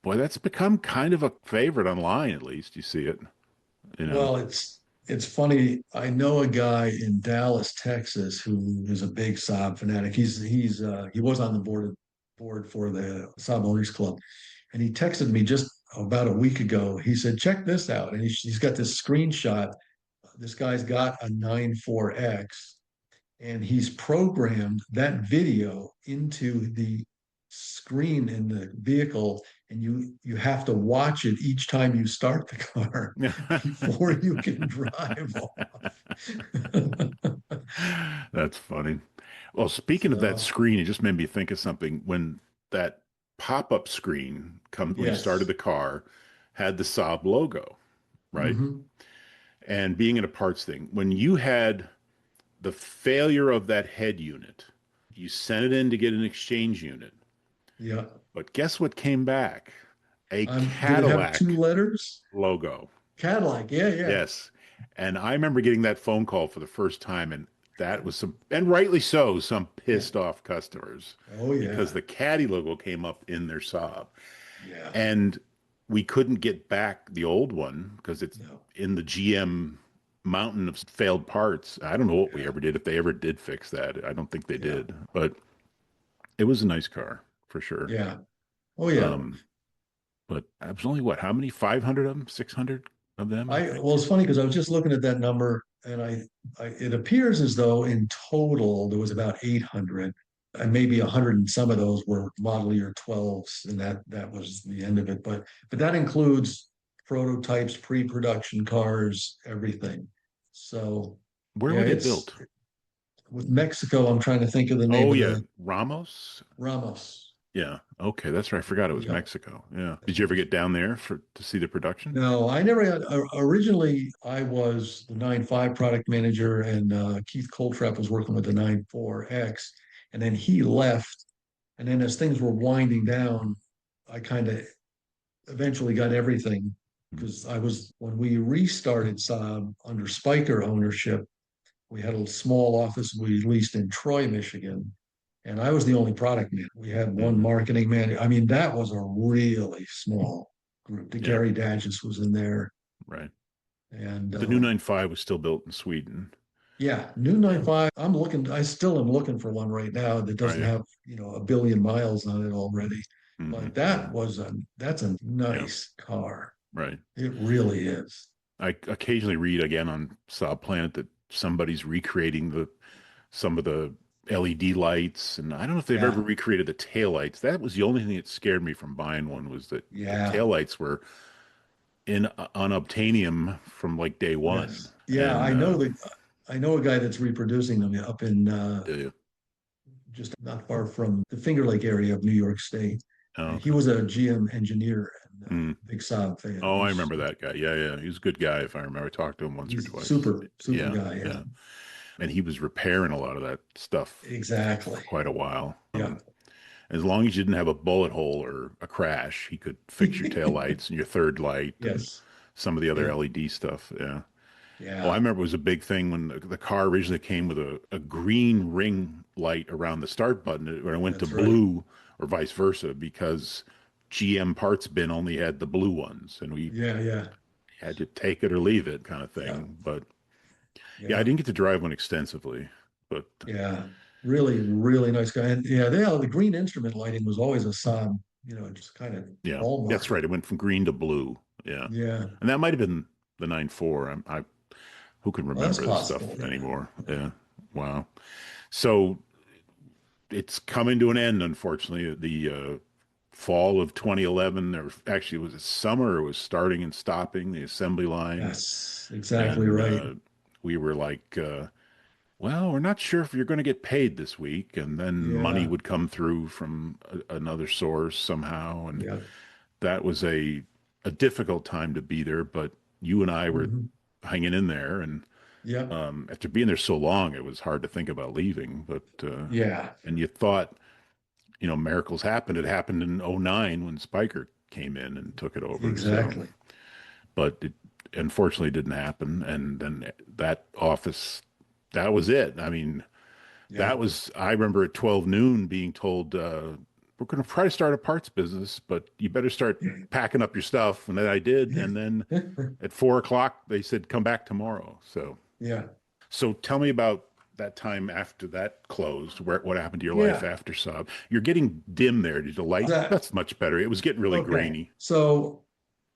boy, that's become kind of a favorite online, at least. You see it, you know. Well, it's funny. I know a guy in Dallas, Texas, who is a big Saab fanatic. He was on the board for the Saab Owners Club, and he texted me just about a week ago. He said, "Check this out," and he's got this screenshot. This guy's got a 94X, and he's programmed that video into the screen in the vehicle, and you have to watch it each time you start the car before you can drive off. That's funny. Well, speaking of that So screen, it just made me think of something. When that pop-up screen come when you started yes. the car had the Saab logo, right? Hmm. And being in a parts thing, when you had the failure of that head unit, you sent it in to get an exchange unit. Yeah. But guess what came back? A Did it have two Cadillac letters? logo. Cadillac. Yeah, yeah. Yes. And I remember getting that phone call for the first time, and that was and rightly so, some Yeah. pissed off customers Oh because yeah. the Caddy logo came up in their Saab. Yeah. And we couldn't get back the old one because it's No. in the GM mountain of failed parts. I don't know what we Yeah. ever did, if they ever did fix that. I don't think they Yeah. did, but it was a nice car for sure. Yeah. Oh yeah. Um, but I was only what, how many? 500 of them? 600 of them, I think. Well, it's funny because I was just looking at that number, and it appears as though in total there was about 800, and maybe 100, and some of those were model year 12s, and that was the end of it. But that includes prototypes, pre-production cars, everything. So Where yeah, were they it's built? with Mexico. I'm trying to think of the name Oh of yeah, the Ramos. Ramos. Yeah. Okay, that's right. I forgot it was Yeah. Mexico. Yeah. Did you ever get down there to see the production? No, I never had. Originally, I was the 95 product manager, and Keith Coltrap was working with the 94X, and then he left. And then as things were winding down, I kind of eventually got everything because when we restarted Saab under Spiker ownership, we had a small office we leased in Troy, Michigan, and I was the only product man. We had one Hmm. marketing man. I mean, that was a really small group. The Yeah. Gary Dadgis was in there, Right. and The new 95 was still built in Sweden. yeah, new 95. I still am looking for one right now that Are doesn't you? have a billion miles on it already. Hmm. But Hmm. that's a Yeah. nice car. Right. It really is. I occasionally read again on Saab Planet that somebody's recreating some of the LED lights, and I don't know if they've ever Yeah, recreated the taillights. That was the only thing that scared me from buying one, was that the yeah, taillights were in unobtainium from like day one. yes, yeah. And I know a guy that's reproducing them up in uh, just not far from the Finger Lake area of New York State. oh, And he okay. was a GM engineer and Mm. big Saab fan. Oh, I remember that guy. Yeah, yeah. He was a good guy if I remember. I talked to him once or He's twice. super Yeah, guy. Yeah, yeah. And he was repairing a lot of that stuff for exactly. quite a while. Yeah. As long as you didn't have a bullet hole or a crash, he could fix your tail lights and your third light and Yes. some of the other Yeah. LED stuff. Yeah. Oh, I Yeah. remember it was a big thing when the car originally came with a green ring light around the start button when it went to That's right. blue or vice versa, because GM parts bin only had the blue ones, and we Yeah, yeah, had to take it or leave it kind of yeah, thing. But yeah, I yeah, didn't get to drive one extensively, but yeah. Really, really nice guy. And yeah, the green instrument lighting was always a Saab, just kind of yeah, that's hallmark. right. It went from green to blue. Yeah, Yeah. and that might have been the 9.4. I who can Well, that's remember this possible. stuff Yeah. anymore? Yeah. Yeah, wow. So it's coming to an end, unfortunately. The fall of 2011, or actually, was it summer? It was starting and stopping the assembly line, Yes, exactly and right. we were like, well, we're not sure if you're going to get paid this week. And then money Yeah. would come through from another source somehow, and Yeah. that was a difficult time to be there. But you and I were Hmm. hanging in there, and Yeah. after being there so long, it was hard to think about leaving. But Yeah. and you thought, miracles happened. It happened in '09 when Spiker came in and took it over. So, Exactly. but it unfortunately didn't happen. And then that office, that was it. I mean, Yeah. I remember at 12 noon being told, we're going to try to start a parts business, but you better start packing up your stuff. And then I did. And then at 4 o'clock, they said, come back tomorrow. Yeah. So tell me about that time after that closed. What happened to your life Yeah. after Saab? You're getting dim there. Did the light? That That's much better. It was getting really okay. grainy. So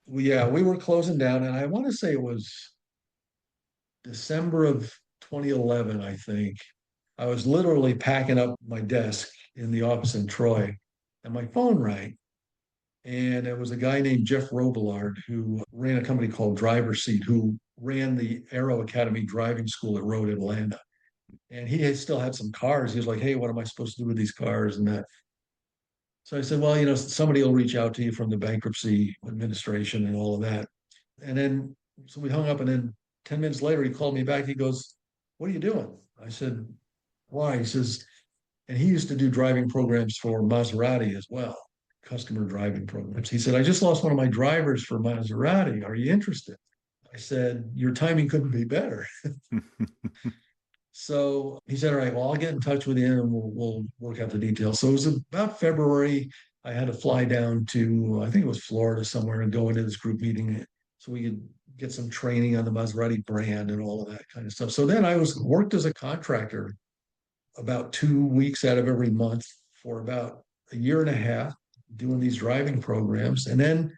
we were closing down, and I want to say it was December of 2011, I think. I was literally packing up my desk in the office in Troy, and my phone rang. And it was a guy named Jeff Robillard who ran a company called Driver Seat, who ran the Aero Academy driving school at Road Atlanta. And he still had some cars. He was like, "Hey, what am I supposed to do with these cars?" And that. So I said, "Well, somebody will reach out to you from the bankruptcy administration and all of that." And then, so we hung up. And then 10 minutes later, he called me back. He goes, "What are you doing?" I said, "Why?" He says, and he used to do driving programs for Maserati as well, customer driving programs. He said, "I just lost one of my drivers for Maserati. Are you interested?" I said, "Your timing couldn't be better." So he said, "All right, well, I'll get in touch with you and we'll work out the details." So it was about February. I had to fly down to, I think it was Florida somewhere, and go into this group meeting so we could get some training on the Maserati brand and all of that kind of stuff. So then I was worked as a contractor about 2 weeks out of every month for about a year and a half doing these driving programs. And then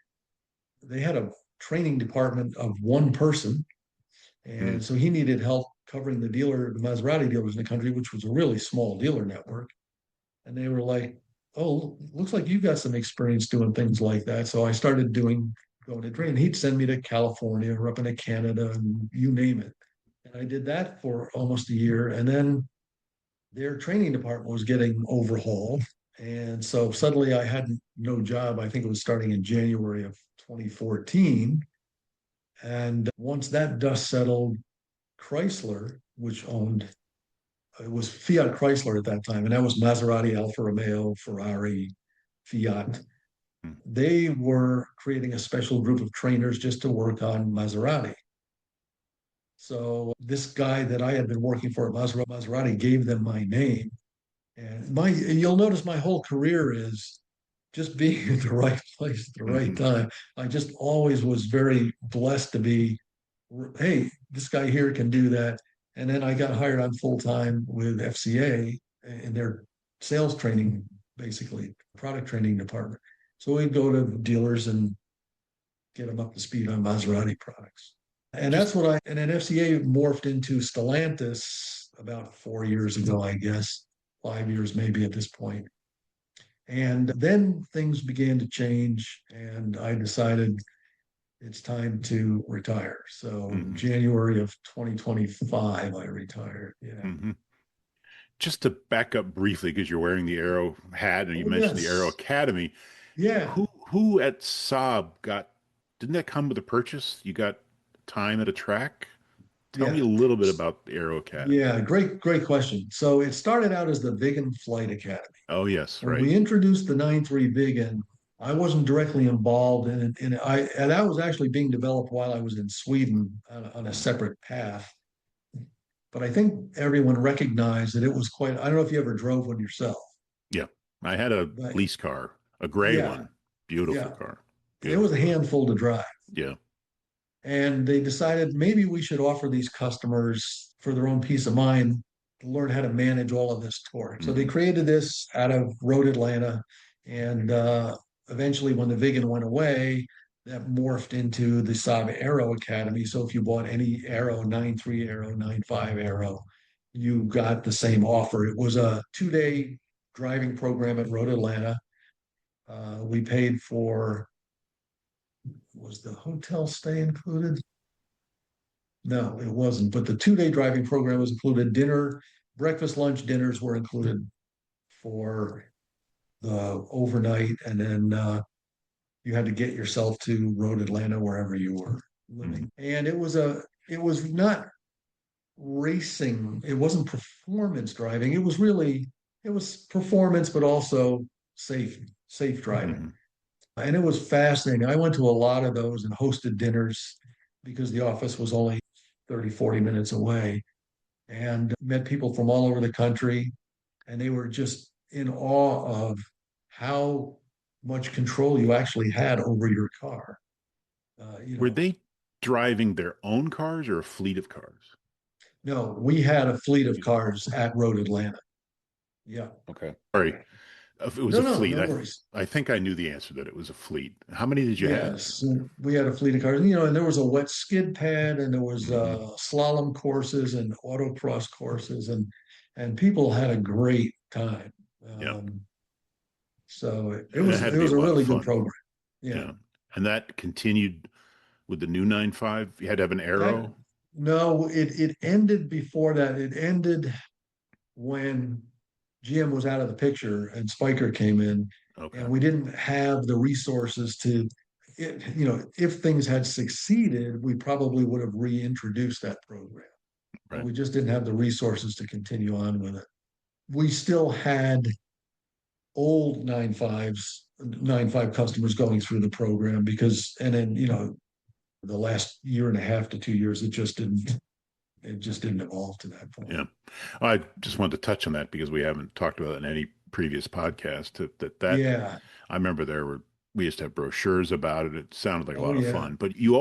they had a training department of one person. And so he needed help covering the Maserati dealers in the country, which was a really small dealer network. And they were like, "Oh, looks like you got some experience doing things like that." So I started going to train. He'd send me to California or up into Canada and you name it. And I did that for almost a year. And then their training department was getting overhauled. And so suddenly I had no job. I think it was starting in January of 2014. And once that dust settled, Chrysler, which owned, it was Fiat Chrysler at that time, and that was Maserati, Alfa Romeo, Ferrari, Fiat. They were creating a special group of trainers just to work on Maserati. So this guy that I had been working for at Maserati gave them my name. And you'll notice my whole career is just being at the right place at the right time. I just always was very blessed to be, hey, this guy here can do that. And then I got hired on full time with FCA in their sales training, basically product training department. So we'd go to dealers and get them up to speed on Maserati products. And Just that's and then FCA morphed into Stellantis about 4 years ago, I guess, 5 years maybe at this point. And then things began to change, and I decided it's time to retire. So mhm, January of 2025, I retired. Yeah. mhm. Just to back up briefly, because you're wearing the Aero hat and you Oh, mentioned the Aero yes. Academy. Yeah. Who at Saab didn't that come with a purchase? You got time at a track? Tell me Yeah. a little bit about the Aero Academy. Yeah. Great question. So it started out as the Vigan Flight Academy. Oh, yes, When right. we introduced the 9.3 Vigan, I wasn't directly involved in it. And that was actually being developed while I was in Sweden on a separate path. But I think everyone recognized that it was I don't know if you ever drove one yourself, Yeah. I had a but lease car, a gray yeah, one. Beautiful Yeah. car. And it was a Beautiful car. handful to drive. Yeah. And they decided maybe we should offer these customers for their own peace of mind to learn how to manage all of this torque. So they Hmm. created this out of Road Atlanta. And eventually, when the Vigan went away, that morphed into the Saab Aero Academy. So if you bought any Aero, 9.3 Aero, 9.5 Aero, you got the same offer. It was a 2-day driving program at Road Atlanta. We paid for, was the hotel stay included? No, it wasn't. But the 2-day driving program was included. Dinner, breakfast, lunch, dinners were included for the overnight, and then you had to get yourself to Road Atlanta wherever you were living. And it was not racing. It wasn't performance driving. It was performance, but also safe driving. Hmm. And it was fascinating. I went to a lot of those and hosted dinners because the office was only 30, 40 minutes away, and met people from all over the country. And they were just in awe of how much control you actually had over your car. You Were know, they driving their own cars or a fleet of cars? no, we had a fleet of cars at Road Atlanta. Yeah. Okay. Sorry. If it was No, a no, fleet, no worries. I think I knew the answer that it was a fleet. How many did you have? Yes, we had a fleet of cars, and there was a wet skid pad, and there was Hmm. slalom courses and autocross courses, and people had a great time. Yeah. So it And it was had to it be was a a lot of really good fun. program. Yeah, Yeah. And that continued with the new 9.5. You had to have an that arrow. no, it ended before that. It ended when GM was out of the picture and Spiker came in, and Okay. we didn't have the resources to. If things had succeeded, we probably would have reintroduced that program, but Right. we just didn't have the resources to continue on with it. We still had old 9.5 customers going through the program because, and then, the last year and a half to 2 years, it just didn't evolve to that point. Yeah. I just wanted to touch on that because we haven't talked about it in any previous podcast. That Yeah. I remember we used to have brochures about it. It sounded like a Oh, lot of yeah. fun. But you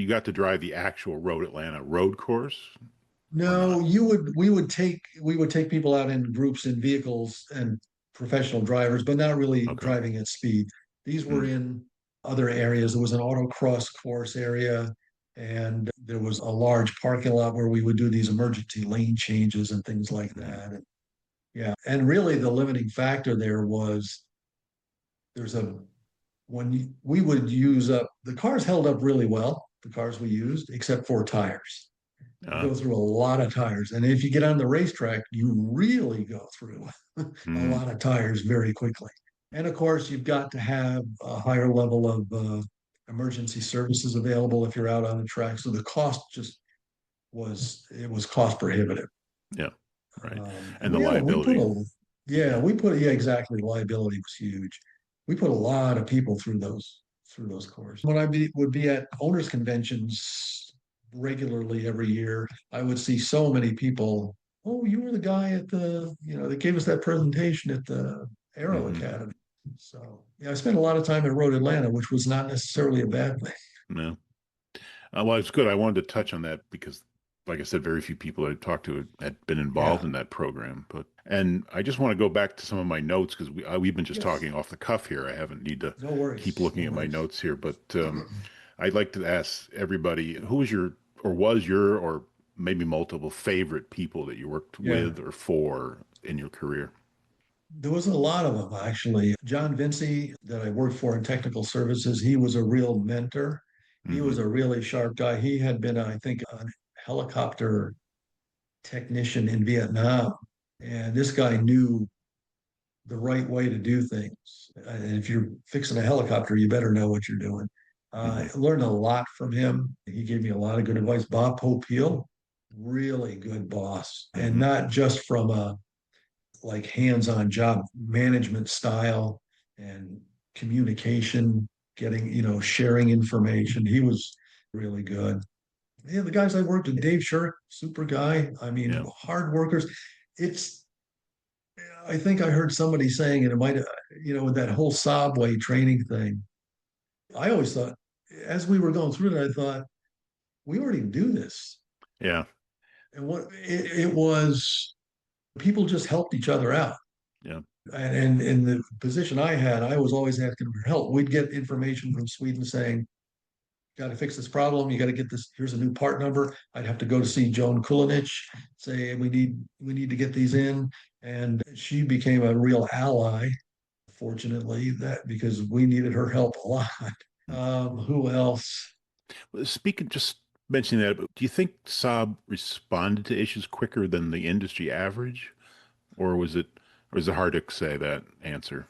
got to drive the actual Road Atlanta road course or No, not? we would take people out in groups in vehicles and professional drivers, but not really Okay. driving at speed. These were Mm. in other areas. There was an autocross course area, and there was a large parking lot where we would do these emergency lane changes and things like Mm. that. And yeah, and really the limiting factor there was there's a we would use up the cars held up really well, the cars we used, except for tires. You Uh, go through a lot of tires. And if you get on the racetrack, you really go through a mm. lot of tires very quickly. And of course, you've got to have a higher level of emergency services available if you're out on the track. So the cost it was cost prohibitive. Yeah. Right. And And the liability. Yeah. yeah, exactly. Liability was huge. We put a lot of people through those courses. When would be at owners conventions regularly every year, I would see so many people. Oh, you were the guy at that gave us that presentation at the Aero Hmm. Academy. So yeah, I spent a lot of time at Road Atlanta, which was not necessarily a bad thing. No. Well, it's good. I wanted to touch on that because, like I said, very few people I talked to had been involved Yeah. in that program. And I just want to go back to some of my notes because we've been just Yes. talking off the cuff here. I haven't need to No keep worries. looking No at my worries. notes here. But I'd like to ask everybody who was your, or maybe multiple favorite people that you worked Yeah. with or for in your career. There was a lot of them, actually. John Vinci, that I worked for in technical services, he was a real mentor. He was Hmm. a really sharp guy. He had been, I think, a helicopter technician in Vietnam. And this guy knew the right way to do things. And if you're fixing a helicopter, you better know what you're doing. Hmm. I learned a lot from him. He gave me a lot of good advice. Bob Popeil, really good boss, and Hmm. not just from a like hands-on job management style and communication, getting, sharing information. He was really good. Yeah, the guys I worked with, Dave Shirk, super guy. I mean, Yeah. hard workers. It's, I think I heard somebody saying, and it might, with that whole Saab way training thing, I always thought, as we were going through it, I thought, we already do this. Yeah. And what it was, people just helped each other out. Yeah. And in the position I had, I was always asking for help. We'd get information from Sweden saying, got to fix this problem. You got to get this. Here's a new part number. I'd have to go to see Joan Kulinich, say we need to get these in, and she became a real ally. Fortunately, that because we needed her help a lot. Who else? Speaking, just mentioning that, do you think Saab responded to issues quicker than the industry average, or was it hard to say that answer?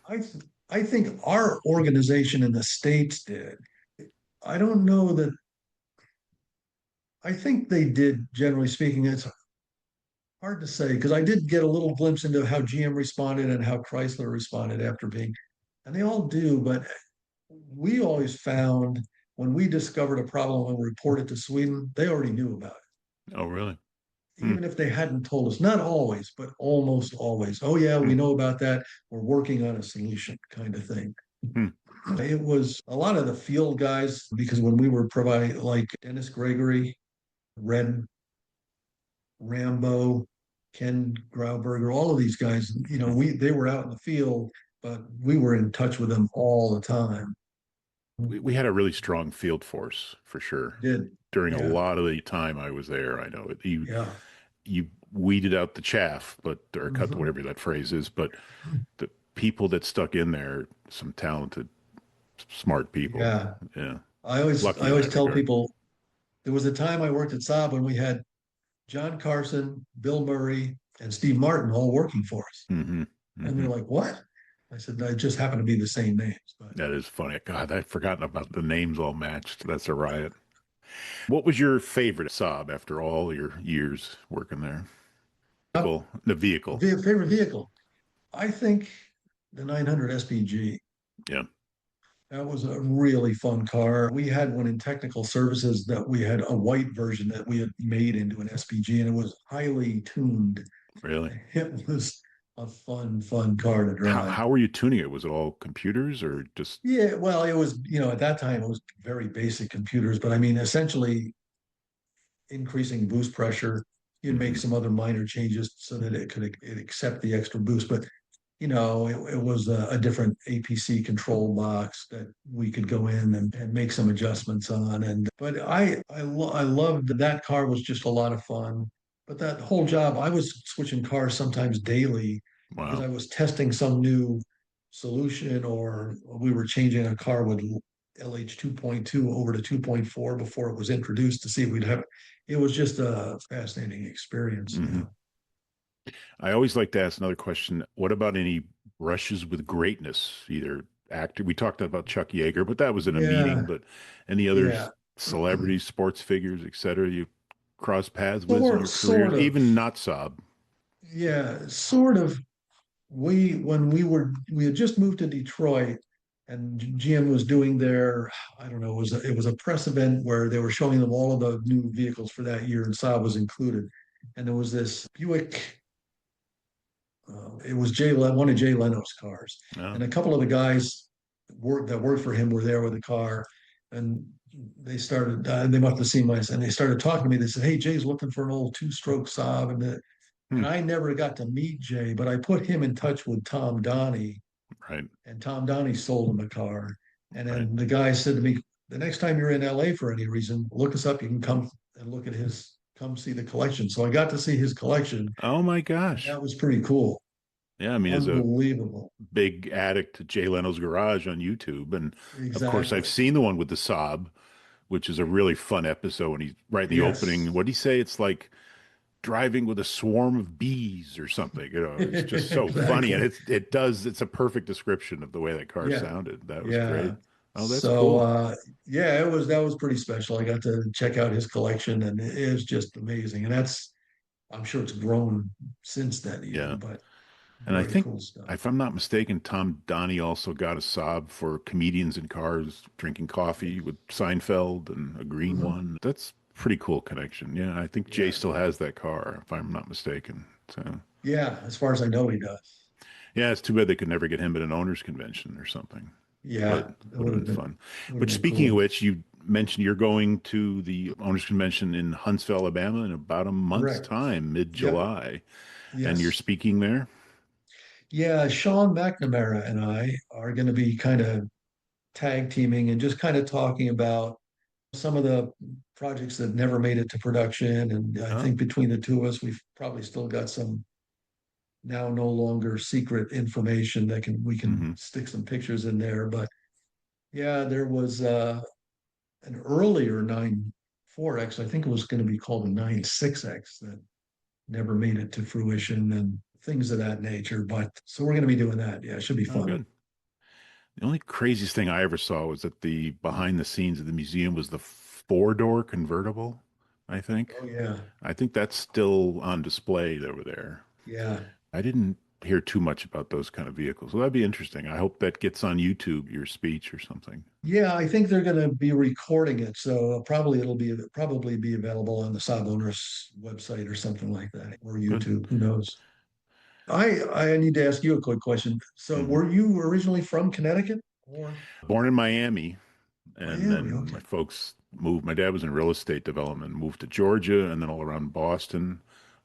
I think our organization in the States did. I don't know that. I think they did, generally speaking. It's hard to say because I did get a little glimpse into how GM responded and how Chrysler responded after being, and they all do, but we always found when we discovered a problem and reported to Sweden, they already knew about Oh, really? it. Hmm. Even if they hadn't told us, not always, but almost always. Oh, yeah, we Hmm. know about that. We're working on a solution kind of thing. Hmm. It was a lot of the field guys because when we were providing, like Dennis Gregory, Red Rambo, Ken Grauberger, all of these guys, they were out in the field, but we were in touch with them all the time. We had a really strong field force for sure. Did. During a Yeah. lot of the time I was there, I know Yeah. you weeded out the chaff, but or cut Mhm. whatever that phrase is, but the people that stuck in there, some talented, smart people. Yeah. Yeah, I lucky in always that tell regard. people there was a time I worked at Saab when we had John Carson, Bill Murray, and Steve Martin all working for us. Hmm. And Hmm. they're like, what? I said, I just happen to be the same names. But That is funny. God, I'd forgotten about the names all matched. That's a riot. What was your favorite Saab after all your years working there? The vehicle. favorite vehicle, I think the 900 SPG. Yeah. That was a really fun car. We had one in technical services that we had a white version that we had made into an SPG, and it was highly tuned. Really? It was a fun car to drive. How were you tuning it? Was it all computers or just? Yeah, well, it was, at that time it was very basic computers, but I mean, essentially increasing boost pressure. You'd make Hmm. some other minor changes so that it accept the extra boost, but it was a different APC control box that we could go in and make some adjustments on. But I loved that car was just a lot of fun. But that whole job, I was switching cars sometimes daily because Wow. I was testing some new solution or we were changing a car with LH 2.2 over to 2.4 before it was introduced to see if we'd have. It was just a fascinating experience. Hmm. I always like to ask another question. What about any brushes with greatness? Either actor, we talked about Chuck Yeager, but that was in a meeting, Yeah, but any yeah. others, celebrities, sports figures, etc., you cross paths with in Sort, your careers, sort of. even not Saab. Yeah, sort of. We had just moved to Detroit and GM was doing their, I don't know, it was a press event where they were showing them all of the new vehicles for that year and Saab was included. And there was this Buick, it was one of Jay Leno's cars. No. And a couple of the guys that worked for him were there with the car and they must have seen my, and they started talking to me. They said, "Hey, Jay's looking for an old two-stroke Saab." And Hmm. I never got to meet Jay, but I put him in touch with Tom Donnie, Right. and Tom Donnie sold him a car. And Right. then the guy said to me, "The next time you're in LA for any reason, look us up. You can come see the collection." So I got to see his collection, Oh my and gosh. that was pretty cool. Yeah, I mean, as a Unbelievable. big addict to Jay Leno's Garage on YouTube, and of course, I've Exactly. seen the one with the Saab, which is a really fun episode. When he's right in the opening, Yes. what do you say? It's like driving with a swarm of bees or something. It's just so funny, and Exactly. it's a perfect description of the way that car Yeah. sounded. That was great. Yeah. Oh, that's So cool. yeah, that was pretty special. I got to check out his collection and it is just amazing. And I'm sure it's grown since then Yeah. even, but And I very think, cool stuff. if I'm not mistaken, Tom Donnie also got a Saab for comedians in cars drinking coffee with Seinfeld and a green Mhm. one. That's pretty cool connection. Yeah, I think Jay Yeah. still has that car, if I'm not mistaken. So, Yeah, as far as I know, he does. yeah, it's too bad they could never get him at an owners convention or something. Yeah, but it would would have have been been fun. would have But been speaking of cool. which, you mentioned you're going to the owners convention in Huntsville, Alabama in about a month's Correct. time, Yep. mid-July, and you're Yes. speaking there. Yeah, Sean McNamara and I are going to be kind of tag teaming and just kind of talking about some of the projects that never made it to production. And I Oh, think between the two of us, we've probably still got some now no longer secret information that can we can mm-hmm. stick some pictures in there. But yeah, there was an earlier 9.4X. I think it was going to be called a 9.6X that never made it to fruition and things of that nature. But so we're going to be doing that. Yeah, it should be Oh, fun. good. The only craziest thing I ever saw was that the behind the scenes of the museum was the four-door convertible, I think. Oh yeah, I think that's still on display over there. yeah. I didn't hear too much about those kind of vehicles. So that'd be interesting. I hope that gets on YouTube, your speech or something. Yeah, I think they're going to be recording it, so probably it'll be probably be available on the Saab owners website or something like that, or Good. YouTube. Who knows? I need to ask you a quick question. So, Mhm. were you originally from Connecticut or Born in Miami, and Miami? then my Okay, folks moved. My dad was in real estate development, moved to Georgia, and then all around Boston,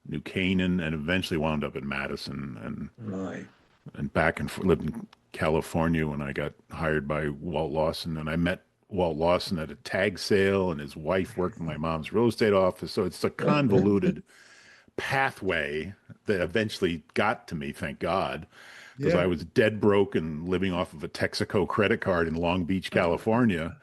New Canaan, and eventually wound up in Madison, right. and back and lived in California when I got hired by Walt Lawson, and I met Walt Lawson at a tag sale, and his wife worked in my mom's real estate office. So it's a convoluted pathway that eventually got to me, thank God, because I Yeah. was dead broke and living off of a Texaco credit card in Long Beach, California,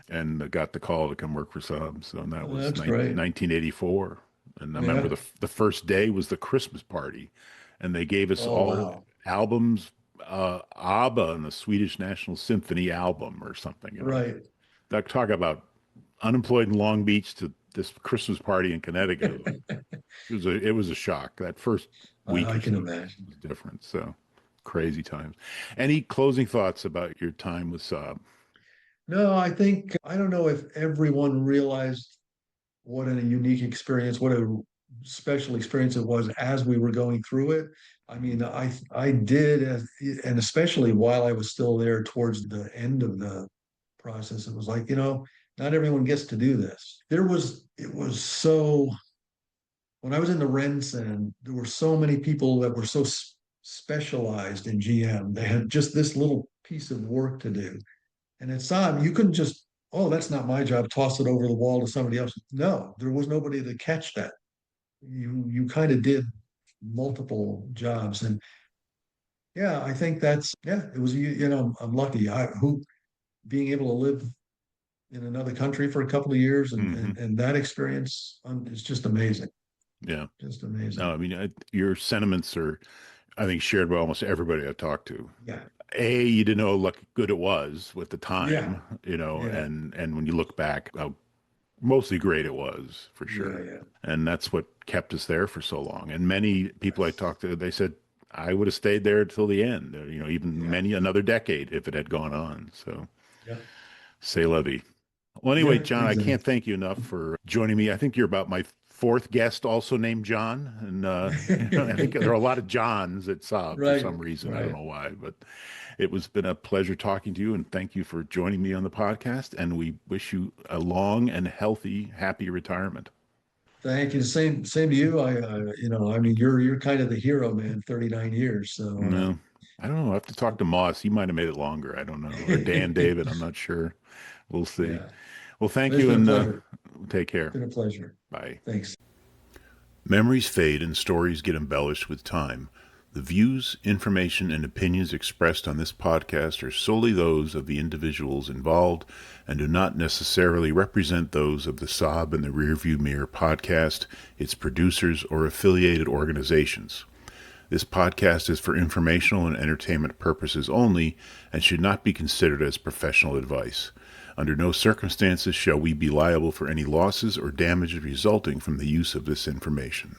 and got the call to come work for Saab. So and that Well, was that's great. 1984. And I remember Yeah. the first day was the Christmas party, and they gave us Oh all wow. albums, ABBA and the Swedish National Symphony album or something. Right. That talk about unemployed in Long Beach to this Christmas party in Connecticut. It was a shock. That first week I or can so imagine. was different. So crazy times. Any closing thoughts about your time with Saab? No, I think I don't know if everyone realized what a unique experience, what a special experience it was as we were going through it. I mean, I did, and especially while I was still there towards the end of the process, it was like, not everyone gets to do this. It was so, when I was in the Rensen, there were so many people that were so specialized in GM. They had just this little piece of work to do. And at Saab, you couldn't just, oh, that's not my job, toss it over the wall to somebody else. No, there was nobody to catch that. You kind of did multiple jobs. And yeah, I think yeah, it was, I'm lucky. Who being able to live in another country for a couple of years and Hmm. and that experience is just amazing. Yeah. Just No, amazing. I mean, your sentiments are, I think, shared by almost everybody I talked to. Yeah. You didn't know how good it was with the Yeah. time, Yeah. and when you look back, how mostly great it was for Yeah. sure. Yeah. And that's what kept us there for so long. And many people I Yes. talked to, they said, I would have stayed there till the end, even Yeah. many another decade if it had gone on. So, Yeah. c'est la vie. Well, anyway, Yeah. John, I Exactly. can't thank you enough for joining me. I think you're about my fourth guest, also named John, and I think there are a lot of Johns at Saab for Right. some reason. I don't Right. know why, but it was been a pleasure talking to you, and thank you for joining me on the podcast. And we wish you a long and healthy, happy retirement. Thank you. Same to you. I mean, you're kind of the hero, man. 39 years. So, No, I don't know. I have to talk to Moss. He might have made it longer. I don't know, or Dan David. I'm not sure. We'll see. yeah, Well, thank it's you, been a and pleasure. take care. Been a pleasure. Bye. Thanks. Memories fade and stories get embellished with time. The views, information, and opinions expressed on this podcast are solely those of the individuals involved and do not necessarily represent those of the Saab and the Rearview Mirror podcast, its producers, or affiliated organizations. This podcast is for informational and entertainment purposes only and should not be considered as professional advice. Under no circumstances shall we be liable for any losses or damages resulting from the use of this information.